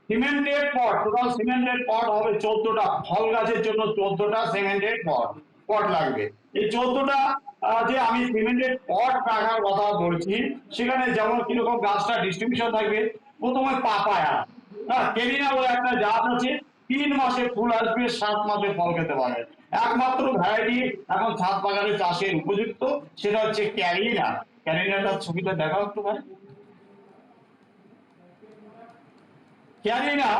সিমেন্টেড পট হবে 14টা, ফল গাছের জন্য 14টা সিমেন্টেড পট লাগবে। এই 14টা যে আমি সিমেন্টেড পট রাখার কথা বলছি, সেখানে যেমন কিরকম গাছটা ডিস্ট্রিবিউশন থাকবে, প্রথমে পাপায়া হ্যাঁ, কেরিনা বলে একটা জাত আছে, 3 মাসে ফুল আসবে, 7 মাসে ফল খেতে পারে। একমাত্র ভ্যারাইটি এখন ছাদ বাগানে চাষের উপযুক্ত, সেটা হচ্ছে ক্যারিনা। ক্যারিনাটার ছবিটা দেখাও একটু ভাই। ক্যারিনা,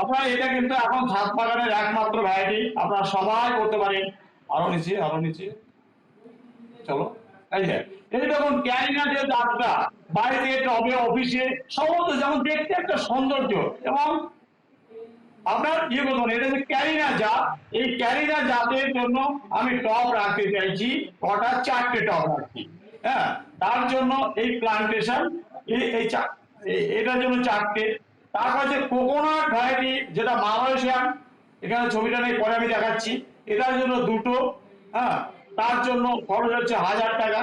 আপনার এটা কিন্তু এখন ছাদ বাগানের একমাত্র ভ্যারাইটি, আপনারা সবাই করতে পারেন। আরো নিচে, আরো নিচে চলো। এই যে, এই যে দেখুন ক্যারিনা যে জাতটা, বাড়িতে টবে অফিসে সমস্ত, যেমন দেখতে একটা সৌন্দর্য, এবং আপনার ইয়ে করবেন, এটা যে ক্যারিনা জাত, এই ক্যারিনা জাতের জন্য আমি টব রাখতে চাইছি কটা, 4টে টব রাখছি। হ্যাঁ, তার জন্য এই প্লান্টেশন, এটার জন্য 4টে। তারপর যে কোকোনাট ভ্যারাইটি, যেটা মালয়েশিয়ান, এখানে ছবিটা নেই, পরে আমি দেখাচ্ছি, এটার জন্য 2টো। হ্যাঁ, তার জন্য খরচ হচ্ছে 1000 টাকা।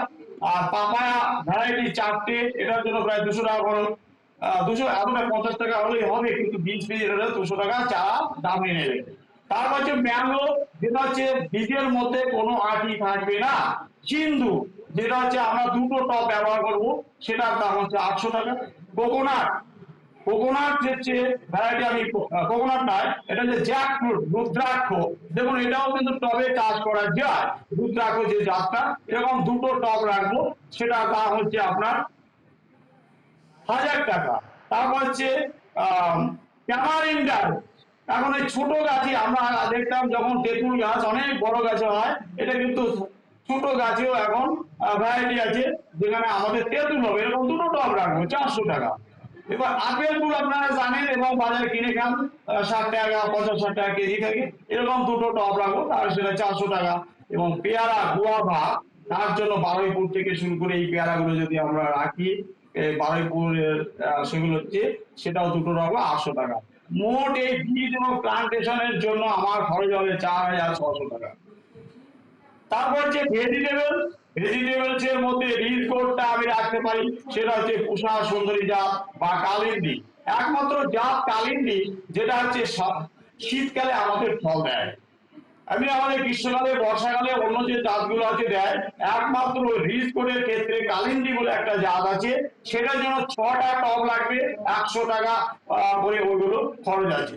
আর পাপায়া ভ্যারাইটি 4টে, এটার জন্য প্রায় 200 টাকা খরচ। 200 এখন 50 টাকা হলেই হবে, কিন্তু বীজ পেয়ে 200 টাকা চারা দাম নিয়ে নেবে। তারপর হচ্ছে ম্যাঙ্গো, যেটা হচ্ছে বীজের মধ্যে কোনো আঁটি থাকবে না। সিন্ধু, যেটা হচ্ছে আমরা 2টো টব ব্যবহার করবো, সেটার দাম হচ্ছে 800 টাকা। কোকোনাট, কোকোনাট হচ্ছে ভ্যারাইটি, আমি কোকোনাট নয়, এটা হচ্ছে জ্যাকফ্রুট, রুদ্রাক্ষ। দেখুন এটাও কিন্তু টবে চাষ করা যায়, রুদ্রাক্ষ যে জাতটা, এরকম 2টো টব রাখবো, সেটার দাম হচ্ছে আপনার 1000 টাকা। তারপর হচ্ছে ট্যামারিন্ডার, এখন এই ছোট গাছই আমরা দেখতাম, যখন তেঁতুল গাছ অনেক বড় গাছে হয়, এটা কিন্তু ছোট গাছেও এখন ভ্যারাইটি আছে, যেখানে আমাদের তেঁতুল হবে, এরকম 2টো টব রাখবো, 400 টাকা। এবার আপেল গুলো আপনারা জানেন এবং বাজারে কিনে খান, 60 টাকা 50 টাকা কেজি থাকে, এরকম 2টো টব রাখবো, তার সেটা 400 টাকা। এবং পেয়ারা, গুয়াভা, তার জন্য বারুইপুর থেকে শুরু করে এই পেয়ারাগুলো যদি আমরা রাখি, বারুইপুরের সেগুলো হচ্ছে, সেটাও 2টো রাখবো 800 টাকা। মোট এই বীজ এবং প্লান্টেশনের জন্য আমার খরচ হবে 4600 টাকা। তারপর যে ভেজিটেবল, ভেজিটেবলস এর মধ্যে রিড কোডটা আমি রাখতে পারি, সেটা হচ্ছে পুষা সুন্দরী জাত বা কালিন্দী। একমাত্র জাত কালিন্দী, যেটা হচ্ছে শীতকালে আমাদের ফল দেয়। আমি আমাদের গ্রীষ্মকালে, বর্ষাকালে অন্য যে জাতগুলো আছে দেয়, একমাত্র রিজ কোডের ক্ষেত্রে কালিন্দী বলে একটা জাত আছে, সেটার জন্য 6টা টব লাগবে, 100 টাকা করে ওইগুলো খরচ আছে।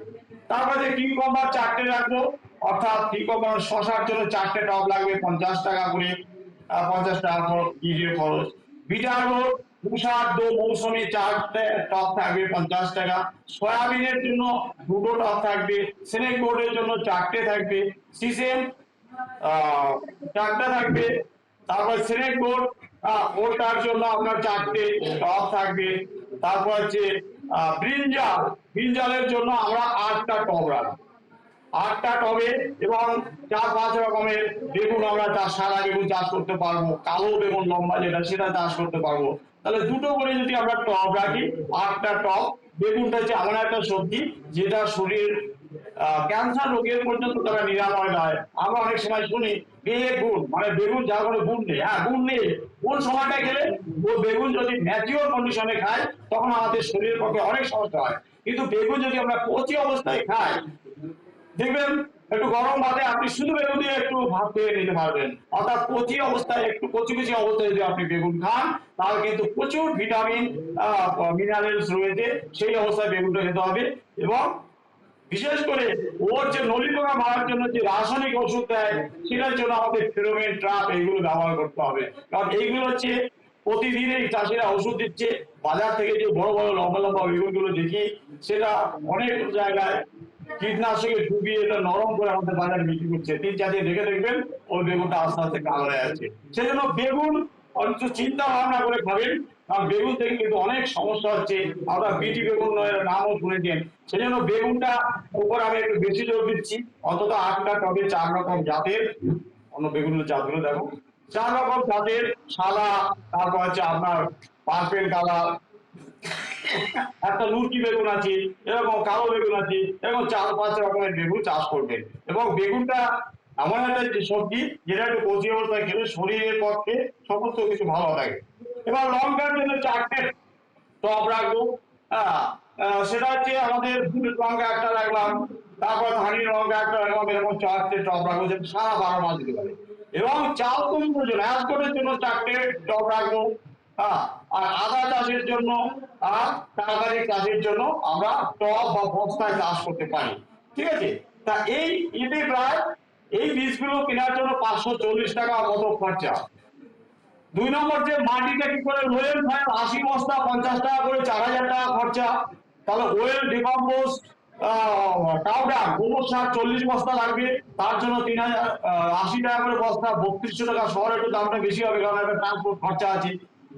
তারপরে যে কিউকাম্বার 4টে রাখবো, অর্থাৎ কিউকাম্বার শশার জন্য 4টে টব লাগবে, 50 টাকা করে, 50 টাকা বীজের খরচ। বিটারগো, তুষার মৌসুমী 4টে টব থাকবে, 50 টাকা। সয়াবিনের জন্য 2টো টব থাকবে, স্নেক বোর্ডের জন্য 4টে থাকবে, সিসেম 4টা থাকবে। তারপর স্নেক বোর্ড, ওটার জন্য আপনার 4টে টব থাকবে। তারপর হচ্ছে ব্রিঞ্জাল, ব্রিঞ্জালের জন্য আমরা 8টা টব রাখবো, 8টা টবে। এবং 4-5 রকমের বেগুন আমরা সাদা বেগুন চাষ করতে পারবো, কালো বেগুন লম্বা যেটা, সেটা চাষ করতে পারবো। তাহলে 2টো করে যদি আমরা টব রাখি, 8টা টব। বেগুনটা হচ্ছে এমন একটা সবজি, যেটা শরীর ক্যান্সার রোগের পর্যন্ত তারা নিরাময় দেয়। আমরা অনেক সময় শুনি বেগুন মানে বেগুন, যার কোনো গুণ নেই। হ্যাঁ, গুণ নেই, কোন সময়টা গেলে ও বেগুন যদি ম্যাচিওর কন্ডিশনে খায়, তখন আমাদের শরীরের পক্ষে অনেক সমস্যা হয়। কিন্তু বেগুন যদি আমরা কচি অবস্থায় খাই, দেখবেন একটু গরম ভাতে আপনি শুধু বেগুন দিয়ে একটু ভাত খেয়ে নিতে পারবেন। অর্থাৎ কচি অবস্থায়, একটু কচি কচি অবস্থায় যদি আপনি বেগুন খান, তাহলে কিন্তু প্রচুর ভিটামিন, মিনারেলস রয়েছে, সেই অবস্থায় বেগুনটা খেতে হবে। এবং বিশেষ করে ওর যে নলি পোকা মারার জন্য যে রাসায়নিক ওষুধ দেয়, সেটার জন্য আমাদের ফেরোমেন ট্র্যাপ এইগুলো ব্যবহার করতে হবে। কারণ এইগুলো হচ্ছে প্রতিদিন এই চাষিরা ওষুধ দিচ্ছে। বাজার থেকে যে বড় বড় লম্বা লম্বা বেগুনগুলো দেখি, সেটা অনেক জায়গায় কীটনাশকে ডুবিয়ে এটা নরম করে আমাদের বাজারে বিক্রি করছে। 3-4 দিন রেখে দেখবেন ওই বেগুনটা আস্তে আস্তে কালো হয়ে যাচ্ছে। সেজন্য বেগুন অন্তত চিন্তা ভাবনা করে খাবেন, কারণ বেগুন থেকে কিন্তু অনেক সমস্যা হচ্ছে। আমরা বিটি বেগুন নামও শুনেছেন। সেজন্য বেগুনটা উপর আমি একটু বেশি জোর দিচ্ছি, অন্তত 8টা টবে 4 রকম জাতের, অন্য বেগুনের জাতগুলো দেখো, 4 রকম জাতের সাদা, তারপর হচ্ছে আপনার পার্পেল কালার, একটা লুচি বেগুন আছে, এরকম কালো বেগুন আছে, এরকম 4-5 রকমের বেগুন চাষ করবেন। এবং বেগুনটা এমন একটা সবজি, যেটা একটু কচি অবস্থায় খেলে শরীরের পক্ষে সমস্ত কিছু ভালো থাকে। এবার লঙ্কার জন্য 4টে টব রাখবো। হ্যাঁ, সেটা হচ্ছে আমাদের হলুদ লঙ্কা একটা রাখলাম, তারপর ধানি লঙ্কা একটা রাখলাম, এরকম 4টে টব রাখবো, যেটা সারা 12 মাস দিতে পারে। এবং চাল কুমড়োর জন্য, অ্যাসকোটের জন্য 4টে টব রাখবো। হ্যাঁ, আর আদা চাষের জন্য আর তাড়াতাড়ি চাষের জন্য আমরা টব বা বস্তায় চাষ করতে পারি। ঠিক আছে, তা এই এতে প্রায় এই বীজগুলো কেনার জন্য 540 টাকা মতো খরচা। 2 নম্বর যে মাটিটা কি করে ওয়েল ফাইভ 80 বস্তা 50 টাকা করে 4000 টাকা খরচা। তাহলে ওয়েল ডিকম্পোস্ট পাউডার গোবর সার 40 বস্তা লাগবে, তার জন্য 80 টাকা করে বস্তা, 3200 টাকা। শহরে একটু দামটা বেশি হবে কারণ একটা ট্রান্সপোর্ট খরচা আছে।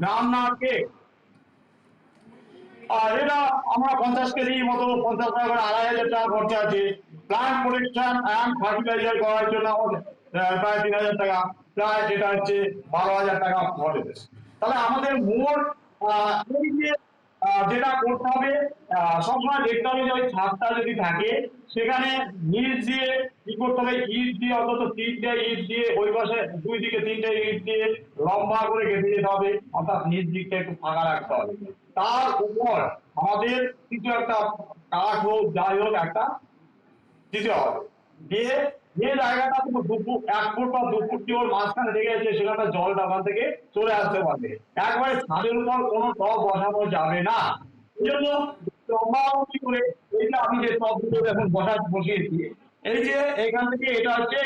রান্নাকে আর এটা আমরা 50 কেজি মতো 50 টাকা করে 2500 টাকা খরচা আছে। প্লান্ট প্রোটেকশন অ্যান্ড ফার্টিলাইজার করার জন্য প্রায় 3000 টাকা, প্রায় যেটা হচ্ছে 12,000 টাকা খরচ। তাহলে আমাদের মোট এই যে যেটা করতে হবে, সবসময় দেখতে হবে যে ওই ছাদটা যদি থাকে সেখানে নিচ দিয়ে কি করতে হবে, ইট দিয়ে অন্তত 3টে ইট দিয়ে ওই পাশে 2 দিকে 3টে ইট দিয়ে লম্বা করে গেঁথে যেতে হবে, অর্থাৎ নিচ দিকটা একটু ফাঁকা রাখতে হবে। তার উপর আমাদের কিছু একটা কাঠ হোক যাই হোক একটা দিতে হবে, দিয়ে যে জায়গাটা তুমি 2 ফুট 1 ফুট বা 2 ফুট দিয়ে ওর মাঝখানে রেখে আছে সেখানটা জলটা ওখান থেকে চলে আসতে পারবে। একবারে ছাদের উপর কোনো টব বসানো যাবে না। এই জন্য লম্বাবতী করে এই যে আমি যে টবগুলো এখন বসিয়েছি, এই যে এখান থেকে এটা হচ্ছে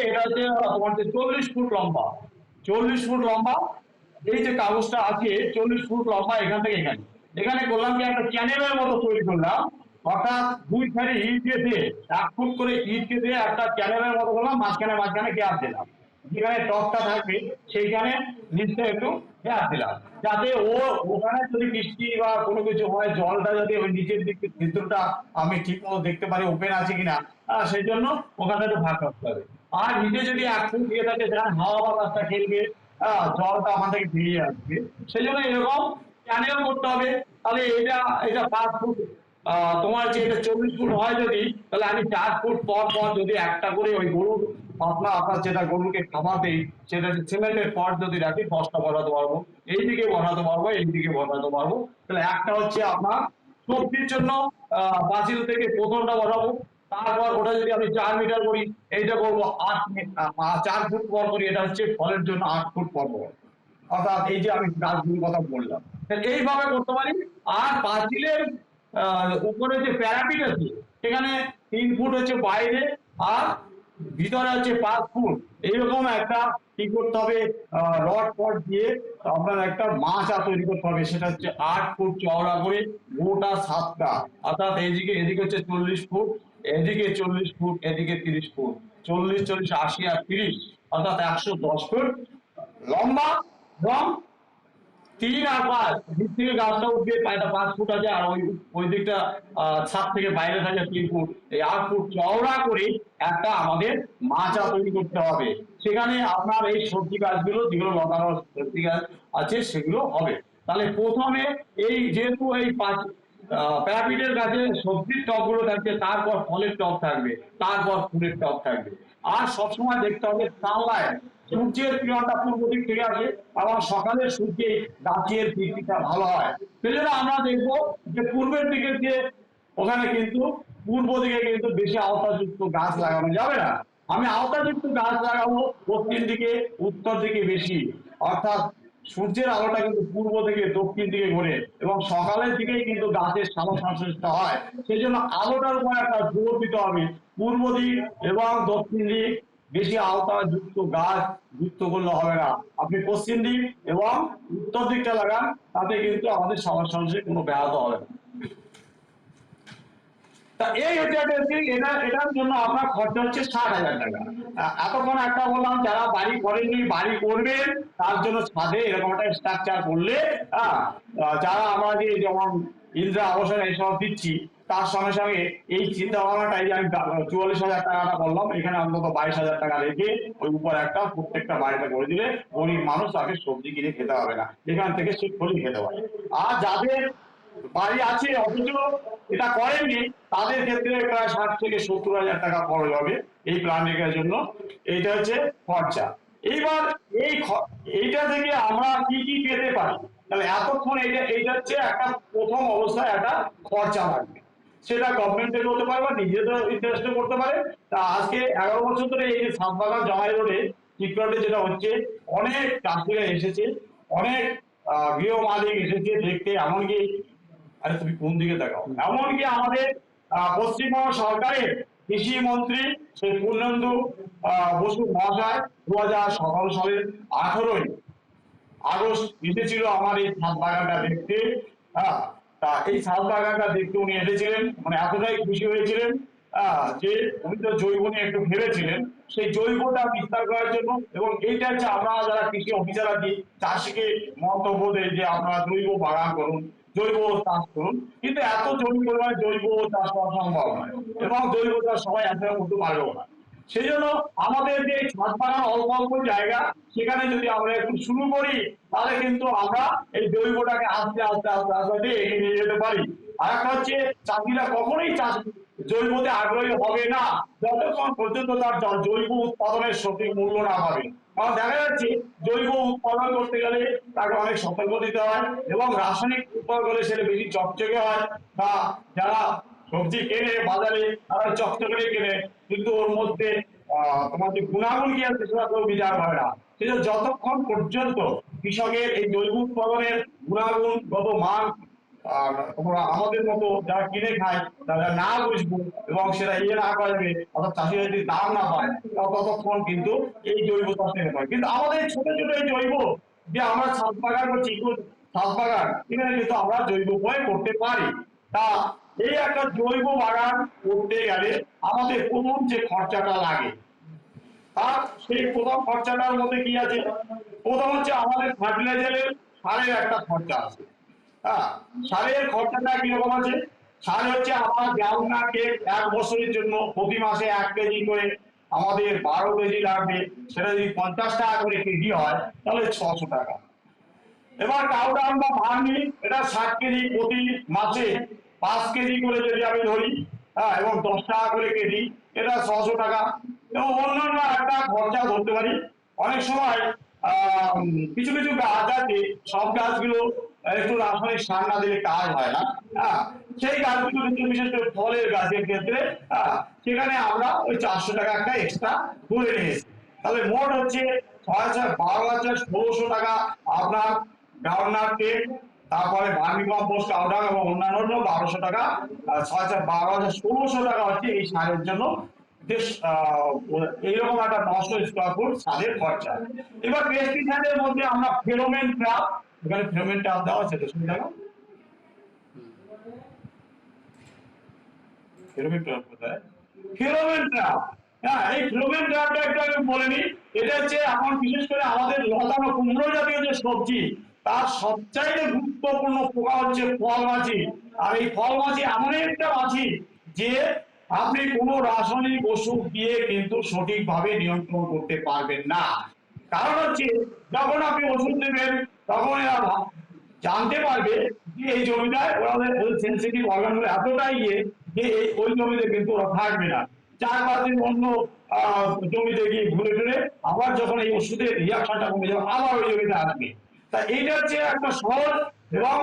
তোমার 40 ফুট লম্বা, 40 ফুট লম্বা। এই যে কাগজটা আছে 40 ফুট লম্বা এখান থেকে এখানে, এখানে করলাম কি একটা চ্যানেলের মতো তৈরি করলাম, অর্থাৎ 2 ধারে ইট দিয়ে 1 ফুট করে ইট দিয়ে একটা চ্যানেলের মতো করলাম, মাঝখানে মাঝখানে গ্যাপ দিলাম, যেখানে টপটা থাকবে সেইখানে নিচে একটু গ্যাপ দিলাম, যাতে ওখানে যদি বৃষ্টি বা কোনো কিছু হয় জলটা যাতে ওই নিচের দিক ভিতরটা আমি ঠিক মতো দেখতে পারি ওপেন আছে কিনা, সেই জন্য ওখানে একটু ভাগ করতে হবে। আর নিচে যদি 1 ফুট দিয়ে থাকে সেখানে হাওয়া বাতাসটা খেলবে, জলটা ওখান থেকে বেরিয়ে আসবে, সেই জন্য এরকম চ্যানেল করতে হবে। তাহলে এটা এটা 5 ফুট, তোমার যে এটা 40 ফুট হয় যদি, তাহলে আমি 4 ফুট পর পর যদি একটা করে ওই গরুর পাতলা আকার যেটা গরুকে খাওয়াতে সেটা সিমেন্টের পট যদি রাখি 10টা বসাতে পারবো, এইদিকে বসাতে পারবো এইদিকে বসাতে পারবো। তাহলে একটা হচ্ছে আপনার সবজির জন্য পাঁচিল থেকে প্রথমটা বসাবো, তারপর ওটা যদি আমি 4 মিটার করি এইটা করবো 4 ফুট পর করি, এটা হচ্ছে ফলের জন্য 8 ফুট পর পর, অর্থাৎ এই যে আমি গাছগুলোর কথা বললাম এইভাবে করতে পারি। আর পাঁচিলের উপরে যে প্যারাপিট আছে সেখানে 3 ফুট হচ্ছে বাইরে আর ভিতরে হচ্ছে 5 ফুট, এইরকম একটা কি করতে হবে, রড ফড দিয়ে আপনার একটা মাচা তৈরি করতে হবে, সেটা হচ্ছে 8 ফুট চওড়া করে গোটা 7টা, অর্থাৎ এইদিকে এদিকে হচ্ছে 40 ফুট, এদিকে 40 ফুট, এদিকে 30 ফুট, 40 40 80 আর 30, অর্থাৎ 110 ফুট লম্বা এবং 3 আর 5 দিক থেকে গাছটা উঠবে, এটা 5 ফুট আছে, আর ওই দিকটা ছাদ থেকে বাইরে থাকে 3 ফুট, এই 8 ফুট চওড়া করে একটা আমাদের মাচা তৈরি করতে হবে। সেখানে আপনার এই সবজি গাছগুলো যেগুলো লতানো সবজি গাছ আছে সেগুলো হবে। তাহলে প্রথমে এই যেহেতু এই প্যারাপিটের গাছে সবজির টবগুলো থাকছে, তারপর ফলের টব থাকবে, তারপর ফুলের টব থাকবে। আর সবসময় দেখতে হবে সানলাইট, সূর্যের কিরণটা পূর্ব দিক থেকে আসে এবং সকালের সূর্যে গাছের বৃদ্ধিটা ভালো হয়। সেজন্য আমরা দেখবো যে পূর্বের দিকে যে ওখানে কিন্তু পূর্ব দিকে কিন্তু বেশি আওতাযুক্ত গাছ লাগানো যাবে না। আমি আওতাযুক্ত গাছ লাগাবো পশ্চিম দিকে উত্তর দিকে বেশি, অর্থাৎ সূর্যের আলোটা কিন্তু পূর্ব থেকে দক্ষিণ দিকে ঘোরে এবং সকালের দিকেই কিন্তু গাছের সালো সংশ্লিষ্ট হয়। সেই জন্য আলোটার উপর একটা জোর দিতে হবে, পূর্ব দিক এবং দক্ষিণ দিক বেশি আওতা যুক্ত গাছ যুক্ত করলে হবে না। আপনি পশ্চিম দিক এবং উত্তর দিকটা লাগান, তাতে কিন্তু আমাদের সালো সংশ্লেষে কোনো ব্যাহত হবে না। তা এই হচ্ছে এটার জন্য আপনার খরচা হচ্ছে 60,000 টাকা। এতক্ষণ একটা বললাম যারা বাড়ি করেননি বাড়ি করবেন তার জন্য ছাদে এরকম একটা স্ট্রাকচার করলে, যারা আমরা যে যেমন ইন্দিরা আবাসন এইসব দিচ্ছি তার সঙ্গে সঙ্গে এই চিন্তা ভাবনাটাই আমি 44,000 টাকাটা বললাম, এখানে অন্তত 22,000 টাকা রেখে ওই উপর একটা প্রত্যেকটা বাড়িতে করে দিলে গরিব মানুষ তাকে সবজি কিনে খেতে হবে না, এখান থেকে সে ফলি খেতে পারে। আর যাদের বাড়ি আছে অথচ এটা করেননি তাদের ক্ষেত্রে প্রায় 60 থেকে 70,000 টাকা খরচ হবে এই প্ল্যান্টের জন্য। এইটা হচ্ছে খরচা। এইবার এইটা থেকে আমরা কি কি পেতে পারি, তাহলে এতক্ষণ এইটা হচ্ছে একটা প্রথম অবস্থায় একটা খরচা লাগবে, সেটা গভর্নমেন্ট থেকে হতে পারে বা নিজেদের ইন্টারেস্টে করতে পারে। তা আজকে 11 বছর ধরে এই যে সাতবাগান জমাই রোডে চিত্রটে যেটা হচ্ছে, অনেক চাষিরা এসেছে, অনেক গৃহ মালিক এসেছে দেখতে, এমনকি আরে তুমি কোন দিকে দেখাও, এমনকি আমাদের পশ্চিমবঙ্গ সরকারের কৃষি মন্ত্রী সেই পূর্ণেন্দু বসু মহাশয় 2017 সালের 18ই আগস্ট এসেছিল আমার এই ছাদ বাগানটা দেখতে। হ্যাঁ, তা এই ছাদ বাগানটা দেখতে উনি এসেছিলেন, মানে এতটাই খুশি হয়েছিলেন যে উনি তো জৈব নিয়ে একটু ভেবেছিলেন, সেই জৈবটা বিস্তার করার জন্য। এবং এইটা হচ্ছে আমরা যারা কৃষি অফিসার আছি চাষিকে মন্তব্য দেয় যে আপনারা জৈব বাগান করুন, জৈব চাষ করুন, কিন্তু এত জমি পরিমাণে জৈব চাষ করা সম্ভব নয় এবং জৈব চাষ সবাই একসাথে করতে পারবেও না। সেই জন্য আমাদের যে ছাদ বাগান অল্প অল্প জায়গা, সেখানে যদি আমরা একটু শুরু করি তাহলে কিন্তু আমরা এই জৈবটাকে আস্তে আস্তে আস্তে আস্তে এগিয়ে নিয়ে যেতে পারি। আর একটা হচ্ছে চাষিরা কখনোই চাষ জৈবতে আগ্রহী হবে না যতক্ষণ পর্যন্ত তার জৈব উৎপাদনের সঠিক মূল্য না পাবে। কারণ দেখা যাচ্ছে জৈব উৎপাদন করতে গেলে তাকে অনেক সতর্ক দিতে হয় এবং রাসায়নিক উৎপাদন করলে সেটা বেশি চকচকে হয়। বা যারা সবজি কেনে বাজারে তারা চকচকে কেনে, কিন্তু ওর মধ্যে তোমার যে গুণাগুণ কি আছে সেটা কেউ বিচার করে না। সেজন্য যতক্ষণ পর্যন্ত কৃষকের এই জৈব উৎপাদনের গুণাগুণগত মান তোমরা আমাদের মতো যারা কিনে খায় তারা না বুঝবো এবং সেটা না করবে, অর্থাৎ চাষিরা যদি দাম না পায় ততক্ষণ কিন্তু এই জৈব চাষ থেকে পায়। কিন্তু আমাদের ছোট ছোট এই জৈব যে আমরা ছাদ বাগান করছি, ছাদ বাগান এখানে কিন্তু আমরা জৈব উপায় করতে পারি। তা এই একটা জৈব বাগান করতে গেলে আমাদের প্রথম যে খরচাটা লাগে, আর সেই প্রথম খরচাটার মধ্যে কি আছে? প্রথম হচ্ছে আমাদের ফার্টিলাইজারের সারের একটা খরচা আছে। হ্যাঁ, সারের খরচাটা কিরকম আছে? সার হচ্ছে আমার গ্রাউন্ডনাটকে 1 বছরের জন্য প্রতি মাসে 1 কেজি করে আমাদের 12 কেজি লাগবে। সেটা যদি 50 টাকা করে কেজি হয় তাহলে 600 টাকা। এবার কাউডাউন বা ভার্মি এটা 60 কেজি প্রতি মাসে 5 কেজি করে যদি আমি ধরি, হ্যাঁ, এবং 10 টাকা করে কেজি, এটা 600 টাকা। এবং অন্যান্য একটা খরচা ধরতে পারি। অনেক সময় কিছু কিছু গাছ আছে, সব গাছগুলো একটু রাসায়নিক সার না দিলে কাজ হয় না। হ্যাঁ, সেই গাছগুলো কিন্তু বিশেষ করে ফলের গাছের ক্ষেত্রে সেখানে আমরা ওই 400 টাকা একটা এক্সট্রা ধরে নিয়েছি। তাহলে মোট হচ্ছে 12,1600 টাকা আপনার গ্রাউন্ডনাট টেক, তারপরে ভার্মি কম্পোস্ট পাউডার এবং অন্যান্য 1200 টাকা, 12,1600 টাকা হচ্ছে এই সারের জন্য এইরকম একটা 900 স্কোয়ার ফুট সারের খরচা। এবার পেস্টিসাইডের মধ্যে আমরা ফেরোমেন ট্র্যাপ, এখানে ফেরোমেন ট্র্যাপ দেওয়া আছে তো শুনে দেখো ফেরোমেন ট্র্যাপ কোথায়? ফেরোমেন ট্র্যাপ, হ্যাঁ, এই ফেরোমেন ট্র্যাপটা একটু আমি বলে নিই। এটা হচ্ছে এখন বিশেষ করে আমাদের লতানো কুমড়ো জাতীয় যে সবজি তার সবচাইতে গুরুত্বপূর্ণ পোকা হচ্ছে ফল মাছি। আর এই ফল মাছি এমন একটা মাছি যে আপনি কোনো রাসায়নিক ওষুধ দিয়ে কিন্তু সঠিকভাবে নিয়ন্ত্রণ করতে পারবেন না। কারণ হচ্ছে যখন আপনি ওষুধ দেবেন তখন এরা জানতে পারবে যে এই জমিটায় ওদের সেন্সিটিভ অর্গানগুলো এতটাই যে ওই জমিতে কিন্তু ওরা থাকবে না। 4-5 দিন অন্য জমিতে গিয়ে ঘুরে ফিরে আবার যখন এই ওষুধের রিয়াকশনটা কমে যাবে আবার ওই জমিতে আসবে। তা এইটা হচ্ছে একটা সহজ এবং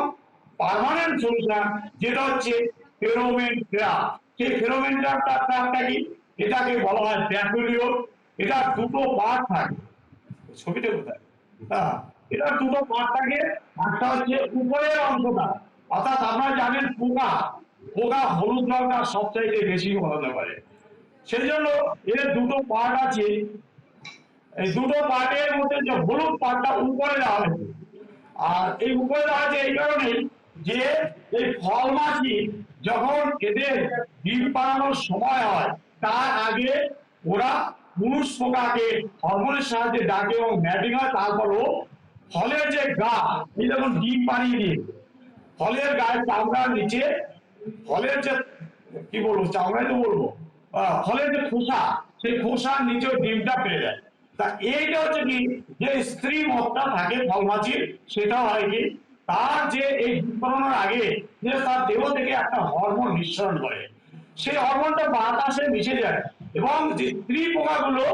পার্মানেন্ট সলিউশন, যেটা হচ্ছে ফেরোমেন ট্র্যাপ। সেই ফেরোমেন ট্র্যাপটা কি? এটাকে বলা হয় ব্যাকটেরিয়া। এটা দুটো পার্ট থাকে, ছবিটা কোথায়? হ্যাঁ, এটা দুটো পার্ট থাকে। একটা হচ্ছে উপরের অংশটা, অর্থাৎ আপনারা জানেন পোকা, পোকা হলুদ রঙটা সবচাইতে বেশি হতে পারে। সেই জন্য এর দুটো পার্ট আছে। এই দুটো পার্টের মধ্যে যে হলুদ পার্টটা উপরে দেওয়া হয়েছে, আর এই উপরে দেওয়া হয়েছে এই কারণেই যে এই ফল মাছি যখন এদের ডিম পাড়ানোর সময় হয় তার আগে ওরা পুরুষ পোকাকে হরমোনের সাহায্যে ডাকে এবং ম্যাটিং হয়। তারপরও ফলের যে গা, এই যখন ডিম পাড়িয়ে দিয়ে ফলের গায়ে চামড়ার নিচে, ফলের যে কি বলবো, চামড়াই তো বলবো, ফলের যে খোসা, সেই খোসার নিচেও ডিমটা পেয়ে যায়। তা এইটা হচ্ছে কি, যে স্ত্রী মদটা থাকে ফল মাছির, সেটা হয় কি তার যে এই ডিম পাড়ানোর আগে যে তার দেহ থেকে একটা হরমোন নিঃসরণ করে, সেই হরমোনটা বাতাসে মিশে যায় এবং যে স্ত্রী পোকাগুলো,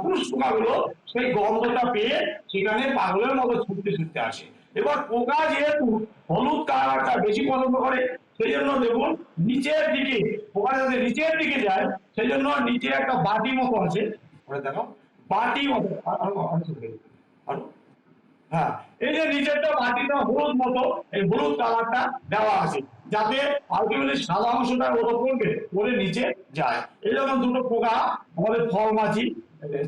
পুরুষ পোকাগুলো সেই গন্ধটা পেয়ে সেখানে পাগলের মতো ছুটতে ছুটতে আসে। এবার পোকা যেহেতু হলুদ কালারটা বেশি পছন্দ করে, সেই জন্য দেখুন নিচের দিকে, পোকা যাতে নিচের দিকে যায় সেই জন্য নিচে একটা বাটি মতো আছে, দেখো বাটি মতো। আরো হ্যাঁ, এই যে নিচেরটা মাটিটা হলুদ মতো, এই হলুদ কালারটা দেওয়া আছে যাতে আলটিমেটলি সাদা অংশটা ওর পড়বে, পরে নিচে যায়। এরকম দুটো পোকা আমাদের ফল মাছি,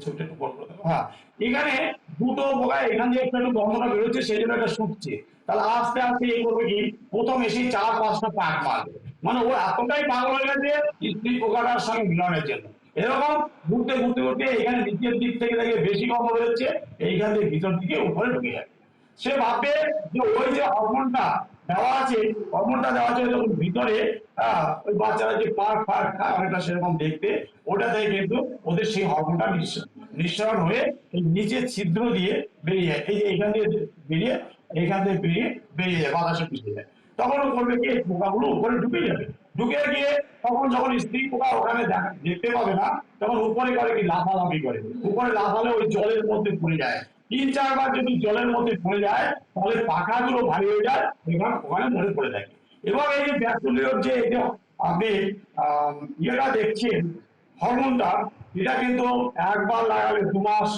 ছোট একটু বড় করে দেবো। হ্যাঁ, এখানে দুটো পোকা এখান দিয়ে একটু একটু গন্ধটা বেরোচ্ছে, সেই জন্য এটা শুকছে। তাহলে আস্তে আস্তে এই করবে কি, প্রথম এসে 4-5টা পাক মারবে, মানে ও এতটাই পাগল হয়ে গেছে স্ত্রী পোকাটার সঙ্গে মিলনের জন্য। এরকম ঘুরতে ঘুরতে ঘুরতে এখানে নিচের দিক থেকে দেখে বেশি গন্ধ বেরোচ্ছে, এইখান থেকে ভিতর দিকে উপরে ঢুকে যাবে। সে ভাববে যে ওই যে হরমোনটা দেওয়া আছে, হরমোনটা দেওয়া আছে তখন ভিতরে ওই বাচ্চারা যে পার্ক ফার্ক খায় অনেকটা সেরকম দেখতে, ওটা থেকে কিন্তু ওদের সেই হরমোনটা নিঃসরণ হয়ে এই নিচের ছিদ্র দিয়ে বেরিয়ে যায়। এই যে এখান দিয়ে বেরিয়ে, এখান থেকে বেরিয়ে বেরিয়ে যায়, বাতাসে মিশে যায়। তখন ও করবে কি, পোকাগুলো উপরে ঢুকে যাবে। ঢুকে গিয়ে তখন যখন স্ত্রী পোকা ওখানে দেখতে পাবে না, তখন উপরে করে কি, লাফালাফি করে। উপরে লাফালে ওই জলের মধ্যে পড়ে যায়। 3-4 বার যদি জলের মধ্যে পড়ে যায়, তাহলে পাখাগুলো ভারী হয়ে যায়, এবার ওখানে মরে পড়ে থাকে। এবং এই যে ব্যাকটেরিয়ার যে আপনি ইয়েটা দেখছেন, হরমোনটা, এটা কিন্তু একবার লাগালে 2 মাস,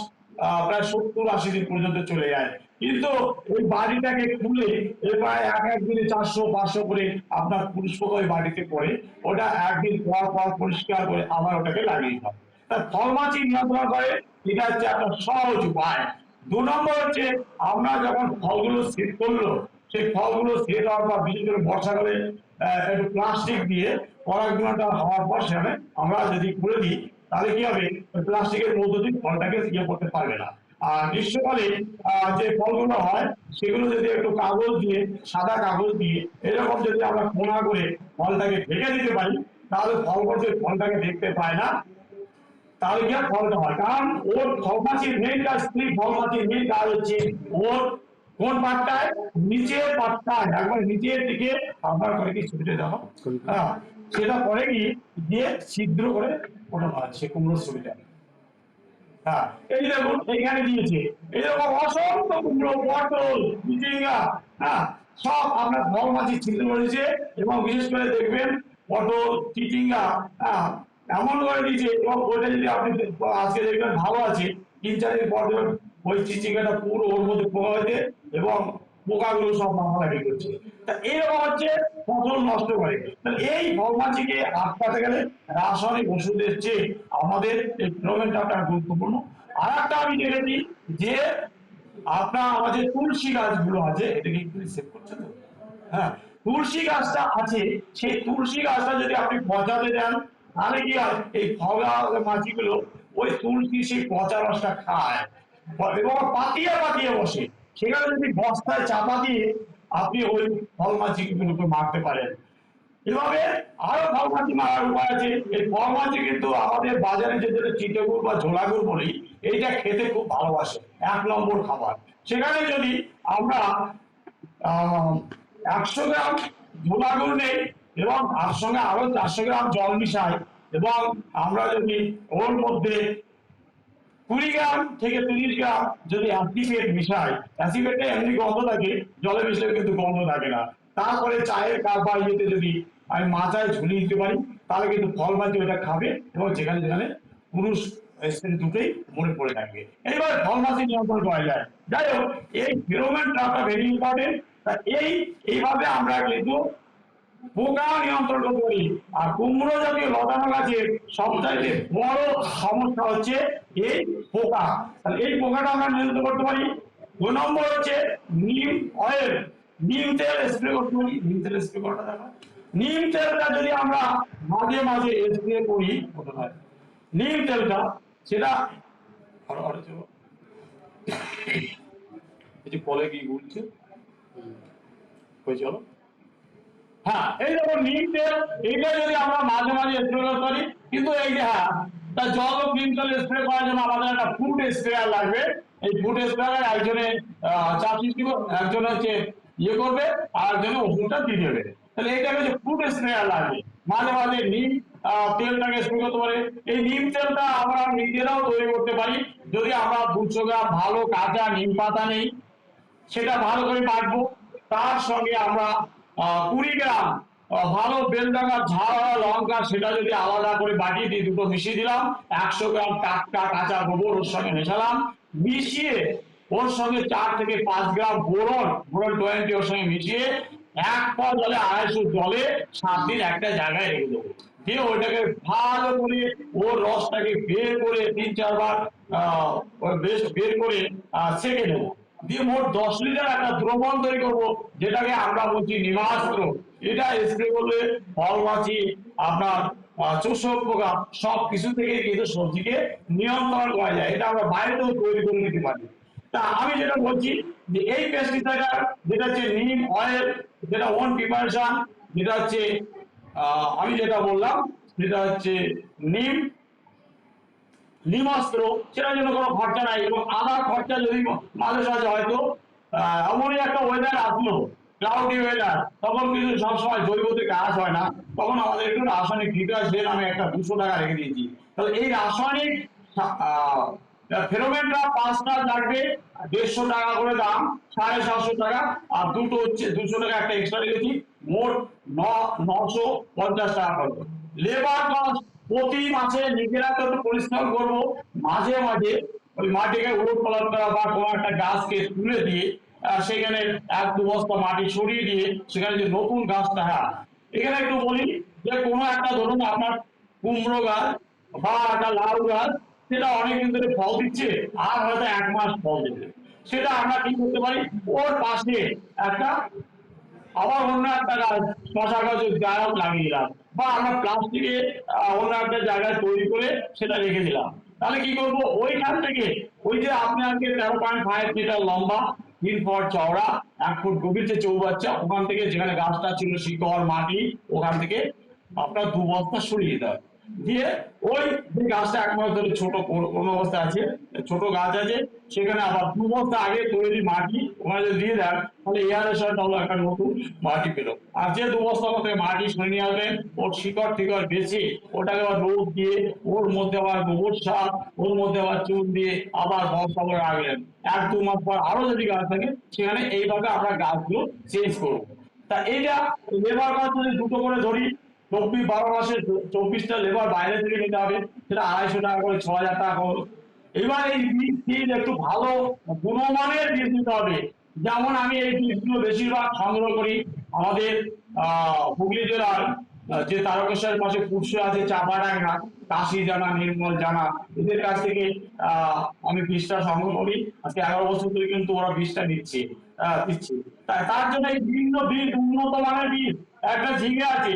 প্রায় 70-80 দিন পর্যন্ত চলে যায়। কিন্তু ওই বাড়িটাকে খুলে এবার এক দিনে 400-500 করে আপনার পুরুষ পোকা ওই বাড়িতে পড়ে, ওটা একদিন পর পর পরিষ্কার করে আবার ওটাকে লাগিয়ে দিতে হবে। তা ফল মাছি নিয়ন্ত্রণ করে, এটা হচ্ছে একটা সহজ উপায়। 2 নম্বর হচ্ছে, আমরা যখন ফলগুলো সেট করলো, সেই ফলগুলো সেট হওয়ার পর বিশেষ করে বর্ষাকালে একটু প্লাস্টিক দিয়ে পরাগগুলোটা হওয়ার পর সেখানে আমরা যদি করে দিই, তাহলে কি হবে, প্লাস্টিকের মধ্য দিয়ে ফলটাকে ইয়ে করতে পারবে না। আর গ্রীষ্মকালে যে ফলগুলো হয়, সেগুলো যদি একটু কাগজ দিয়ে, সাদা কাগজ দিয়ে এরকম যদি আমরা কোনা করে ফলটাকে ঢেকে দিতে পারি, তাহলে ফলটাকে দেখতে পায় না। তাহলে কি ফলটা হয়, কারণ ওর ফলমাছির মেন কাজ, স্ত্রী ফলমাছির মেন কাজ হচ্ছে ওর কোন পাটটায়, নিচের পাটটায়, একবার নিচের দিকে আপনার করে কি ছবিটা দেখো, হ্যাঁ, সেটা করে কি দিয়ে ছিদ্র করে ওঠানো হয় সে কুমড়োর ছবিটা। হ্যাঁ, এই দেখুন এখানে দিয়েছে এরকম অসংখ্য কুমড়ো, পটল, চিচিঙ্গা, হ্যাঁ, সব আপনার ফল মাছি ছিদ্র করেছে। এবং বিশেষ করে দেখবেন পটল, চিচিঙ্গা, হ্যাঁ, এমন করে দিয়েছে, এবং ওইটা যদি আপনি আজকে দেখবেন ভালো আছে, 3-4 দিন পর দেখবেন ওই চিচিঙ্গাটা পুরো ওর মধ্যে পোকা হয়েছে এবং পোকাগুলো সব মাথালাফি করছে। তা এরকম হচ্ছে ফসল নষ্ট করে। এই ফল মাছিকে আটকাতে গেলে রাসায়নিক ওষুধের চেয়ে আমাদের এই ফেরোমনটা গুরুত্বপূর্ণ। আর একটা আমি দেখেছি যে আপনার আমাদের তুলসী গাছগুলো আছে, এটাকে একটু সেভ করছে তো, হ্যাঁ, তুলসী গাছটা আছে, সেই তুলসী গাছটা যদি আপনি পচাতে দেন, তাহলে কি হয়, এই ফগা মাছিগুলো ওই তুলসী সেই পচা রসটা খায় এবং পাতিয়ে পাতিয়ে বসে। সেখানে যদি বস্তায় চাপা দিয়ে আপনি ওই ফল মাছিগুলোকে মারতে পারেন। এভাবে আরো ফল মাছি মারার উপায় আছে। এই ফল মাছি কিন্তু আমাদের বাজারে যে চিটেগুড় বা ঝোলাগুড় বলি, এইটা খেতে খুব ভালোবাসে, 1 নম্বর খাবার। সেখানে যদি আমরা 100 গ্রাম ঝোলাগুড় নেই এবং তার সঙ্গে আরো 400 গ্রাম জল মিশাই, এবং আমরা যদি ওর মধ্যে 20 গ্রাম থেকে 30 গ্রাম যদি অ্যাসিড মিশাই, অ্যাসিডে এমনি গন্ধ থাকে, জলে মিশলে কিন্তু গন্ধ থাকে না। তারপরে চায়ের কাপ বা ইয়েতে যদি আমি মাথায় ঝুলিয়ে দিতে পারি, তাহলে কিন্তু ফল মাছি ওটা খাবে এবং যেখানে যেখানে পুরুষ স্ত্রী দুটোই মরে পড়ে থাকবে। এইবার ফল মাছি নিয়ন্ত্রণ করা যায়। যাই হোক, এই ফেরোমন ট্র্যাপটা ভেরি ইম্পর্টেন্ট। এইভাবে আমরা কিন্তু পোকা নিয়ন্ত্রণ করতে পারি। আর কুমড়ো জাতীয় লতানো গাছের সবচাইতে বড় সমস্যা হচ্ছে এই পোকা। তাহলে এই পোকাটা আমরা নিয়ন্ত্রণ করতে পারি। 2 নম্বর হচ্ছে নিম অয়েল, নিম তেল স্প্রে করতে পারি। নিম তেল স্প্রে করাটা দেখা, নিম তেলটা যদি আমরা মাঝে মাঝে স্প্রে করি, নিম তেলটা সেটা এই যে কলে কি ঘুরছে হয়ে চলো, হ্যাঁ, এই দেখো নিম তেল, এইটা যদি আমরা মাঝে মাঝে স্প্রে করতে পারি। কিন্তু এই যে হ্যাঁ, তা জল ও নিম তেল স্প্রে করার জন্য আমাদের একটা ফুড স্প্রেয়ার লাগবে। এই ফুড স্প্রেয়ার একজনে চার্জ দিব, একজন হচ্ছে ইয়ে করবে, আর একজনে ওষুধটা দিয়ে দেবে। তাহলে এইটাকে যে ফুড স্প্রেয়ার লাগবে, মাঝে মাঝে নিম তেলটাকে স্প্রে করতে পারে। এই নিম তেলটা আমরা নিজেরাও তৈরি করতে পারি। যদি আমরা 200 গ্রাম ভালো কাঁচা নিম পাতা নেই, সেটা ভালো করে বাটবো, তার সঙ্গে আমরা 20 গ্রাম ভালো বেলডাঙ্গা ঝাল লঙ্কা, সেটা যদি আলাদা করে বাটিয়ে দিয়ে দুটো মিশিয়ে দিলাম, 100 গ্রাম টাটকা কাঁচা গোবর ওর সঙ্গে মেশালাম, মিশিয়ে ওর সঙ্গে 4 থেকে 5 গ্রাম বোরন 20 ওর সঙ্গে মিশিয়ে 1 পা জলে 250 জলে 7 দিন একটা জায়গায় রেখে দেবো। দিয়ে ওইটাকে ভালো করে ওর রসটাকে বের করে 3-4 বার বেশ বের করে সেঁকে নেবো। দিয়ে মোট 10 লিটার একটা দ্রবণ তৈরি করবো, যেটাকে আমরা বলছি নিমাস্ত্র। এটা স্প্রে করলে ফল মাছি, আপনার চোষক পোকা সব কিছু থেকে কিন্তু সবজিকে নিয়ন্ত্রণ করা যায়। এটা আমরা বাইরেও তৈরি করে নিতে পারি। তা আমি যেটা বলছি যে এই পেস্টিসাইড যেটা হচ্ছে নিম অয়েল, যেটা ওন প্রিপারেশন, যেটা হচ্ছে আমি যেটা বললাম যেটা হচ্ছে নিম নিমাস্ত্র, সেটার জন্য কোনো খরচা নাই। এবং আদার খরচা যদি মাঝে সাঝে হয়তো এমনই একটা ওয়েদার আসলো, ক্লাউডি ওয়েদার, তখন কিন্তু সবসময় জৈবতে কাজ হয় না, তখন আমাদের একটু রাসায়নিক ডিটারজেন্ট আমি একটা 200 টাকা রেখে দিয়েছি। তাহলে এই রাসায়নিক ফেরোমেনটা 5টা লাগবে 150 টাকা করে দাম, 750 টাকা। আর দুটো হচ্ছে 200 টাকা একটা এক্সট্রা রেখেছি, মোট 950 টাকা পড়বে। লেবার কস্ট প্রতি মাসে নিজেরা তো একটু পরিশ্রম করবো, মাঝে মাঝে ওই মাটিকে উলট পালট করা বা কোনো একটা গাছকে তুলে দিয়ে সেখানে 1-2 বস্তা মাটি সরিয়ে দিয়ে সেখানে যে নতুন গাছটা, হ্যাঁ এখানে একটু বলি যে কোনো একটা ধরুন আপনার কুমড়ো গাছ বা একটা লাউ গাছ, সেটা অনেকদিন ধরে ফল দিচ্ছে আর হয়তো 1 মাস ফল দেবে, সেটা আমরা কি করতে পারি, ওর পাশে একটা আবার অন্য একটা গাছ শশা গাছের গাছ লাগিয়ে দিলাম, বা আমরা প্লাস্টিকে অন্য একটা জায়গায় তৈরি করে সেটা রেখে দিলাম। তাহলে কি করবো, ওইখান থেকে ওই যে আপনি আজকে 13.5 মিটার লম্বা, 3 ফুট চওড়া, 1 ফুট গভীর যে চৌবাচ্চা, ওখান থেকে যেখানে গাছটা ছিল শিকড় মাটি, ওখান থেকে আপনার 2 বস্তা সরিয়ে দিতে হবে। দিয়ে ওই যে গাছটা 1 মাস ধরে ছোট কোন অবস্থা আছে, ছোট গাছ আছে, সেখানে আবার 2 বস্তা আগে তৈরি মাটি ওখানে যদি দিয়ে দেন, তাহলে এয়ারেশনটা হলো একটা নতুন মাটি পেলো। আর যে 2 বস্তা মতো মাটি সরিয়ে নিয়ে আসবেন, ওর শিকড় টিকড় বেছে ওটাকে আবার রোদ দিয়ে, ওর মধ্যে আবার গোবর সার, ওর মধ্যে আবার চুন দিয়ে আবার বস্তা করে রাখলেন। 1-2 মাস পর আরো যদি গাছ থাকে, সেখানে এইভাবে আমরা গাছগুলো চেঞ্জ করবো। তা এইটা লেবার কাজ যদি দুটো করে ধরি, 12 মাসে 24টা লেবার বাইরে থেকে নিতে হবে, সেটা 250 টাকা করে, 6000 টাকা করে। এবার এই বীজ একটু ভালো গুণমানের বীজ নিতে হবে। যেমন আমি এই বীজগুলো বেশিরভাগ সংগ্রহ করি আমাদের হুগলি জেলার যে তারকেশ্বরের পাশে পুরসে আছে, চাপাডাঙ্গা, কাশি জানা, নির্মল জানা, এদের কাছ থেকে আমি বীজটা সংগ্রহ করি। আজকে 11 বছর ধরে কিন্তু ওরা বীজটা দিচ্ছে। তার জন্য এই বিভিন্ন বীজ, উন্নত মানের বীজ, একটা ঝিঙে আছে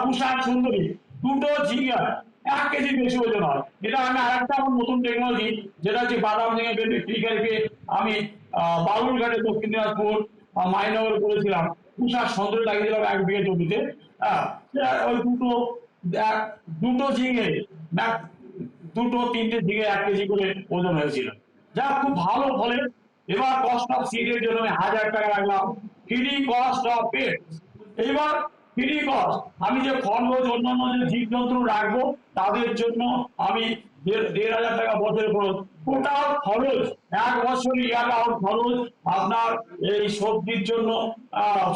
পুষার সুন্দরী, দুটো ঝিঙে 1 কেজি বেশি ওজন হয়। এটা আমি আরেকটা আমার নতুন টেকনোলজি, যেটা হচ্ছে বাদাম ঝিঙে ফ্রিকারিকে আমি বালুরঘাটে, দক্ষিণ দিনাজপুর, মাইনগর করেছিলাম, পুষার সুন্দরী লাগিয়ে দিলাম 1 বিঘে জমিতে। ওই দুটো ঝিঙে, দুটো 3টে ঝিঙে 1 কেজি করে ওজন হয়েছিল, যা খুব ভালো ফলে। এবার কস্ট অফ সিডের জন্য আমি 1000 টাকা রাখলাম, ফ্রি কস্ট অফ পেট। এইবার ফ্রি কস্ট, আমি যে খরচ অন্যান্য যে জীবজন্তু রাখবো তাদের জন্য আমি 1500 টাকা বছরে খরচ। টোটাল খরচ 1 বছর ইয়ার আউট খরচ আপনার এই সবজির জন্য,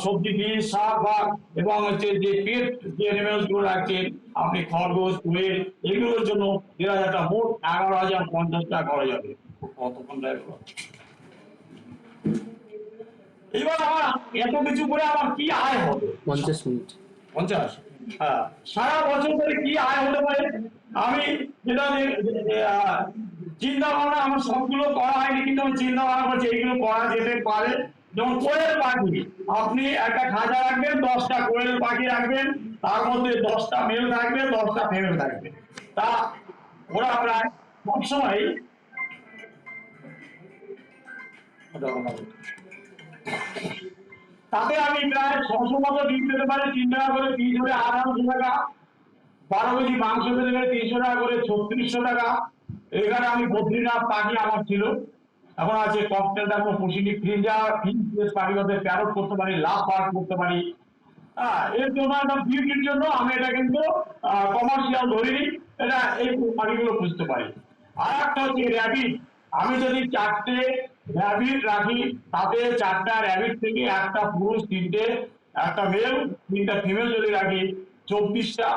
সবজি বীজ, শাক ভাগ এবং হচ্ছে যে পেট যে অ্যানিমেলস গুলো রাখছেন আপনি, খরগোশ কুমির, এগুলোর জন্য 1500 টাকা, মোট 11050 টাকা খরচ হবে। কতক্ষণ লাগবে? এবার আমার এত কিছু করে আমার কি আয় হবে? 50 মিনিট। 50? হ্যাঁ, সারা বছর ধরে কি আয় হতে পারে? আমি যেটা চিন্তা ভাবনা আমার সবগুলো করা হয়নি, কিন্তু আমি চিন্তা ভাবনা করছি এইগুলো করা যেতে পারে। যেমন কোয়েল পাখি, আপনি একটা খাঁচা রাখবেন, 10টা কোয়েল পাখি রাখবেন, তার মধ্যে 10টা মেল থাকবে, 10টা ফিমেল থাকবে। তা ওরা প্রায় সবসময় তাতে আমি প্রায় 600 মতো ডিম পেতে পারি, 3 টাকা করে পিস হলে 800 টাকা, 12 কেজি মাংস পেতে গেলে 300 টাকা করে, 3600 টাকা। এখানে আমি বদ্রীনাথ পাখি আমার ছিল, এখন আছে ককটেল, দেখো পুষিনি, ফ্রিঞ্জার, ফিঞ্চ পাখি করতে, প্যারট করতে পারি, লাভ বার্ড করতে পারি। এর জন্য একটা বিউটির জন্য আমি এটা কিন্তু কমার্শিয়াল ধরিনি, এটা এই পাখিগুলো খুঁজতে পারি। আর একটা হচ্ছে র্যাবিট, আমি যদি 4টে র্যাবিট রাখি, তাতে 4টা র্যাবিট থেকে একটা পুরুষ, 3টে, একটা মেল, 3টা ফিমেল যদি রাখি, 24টা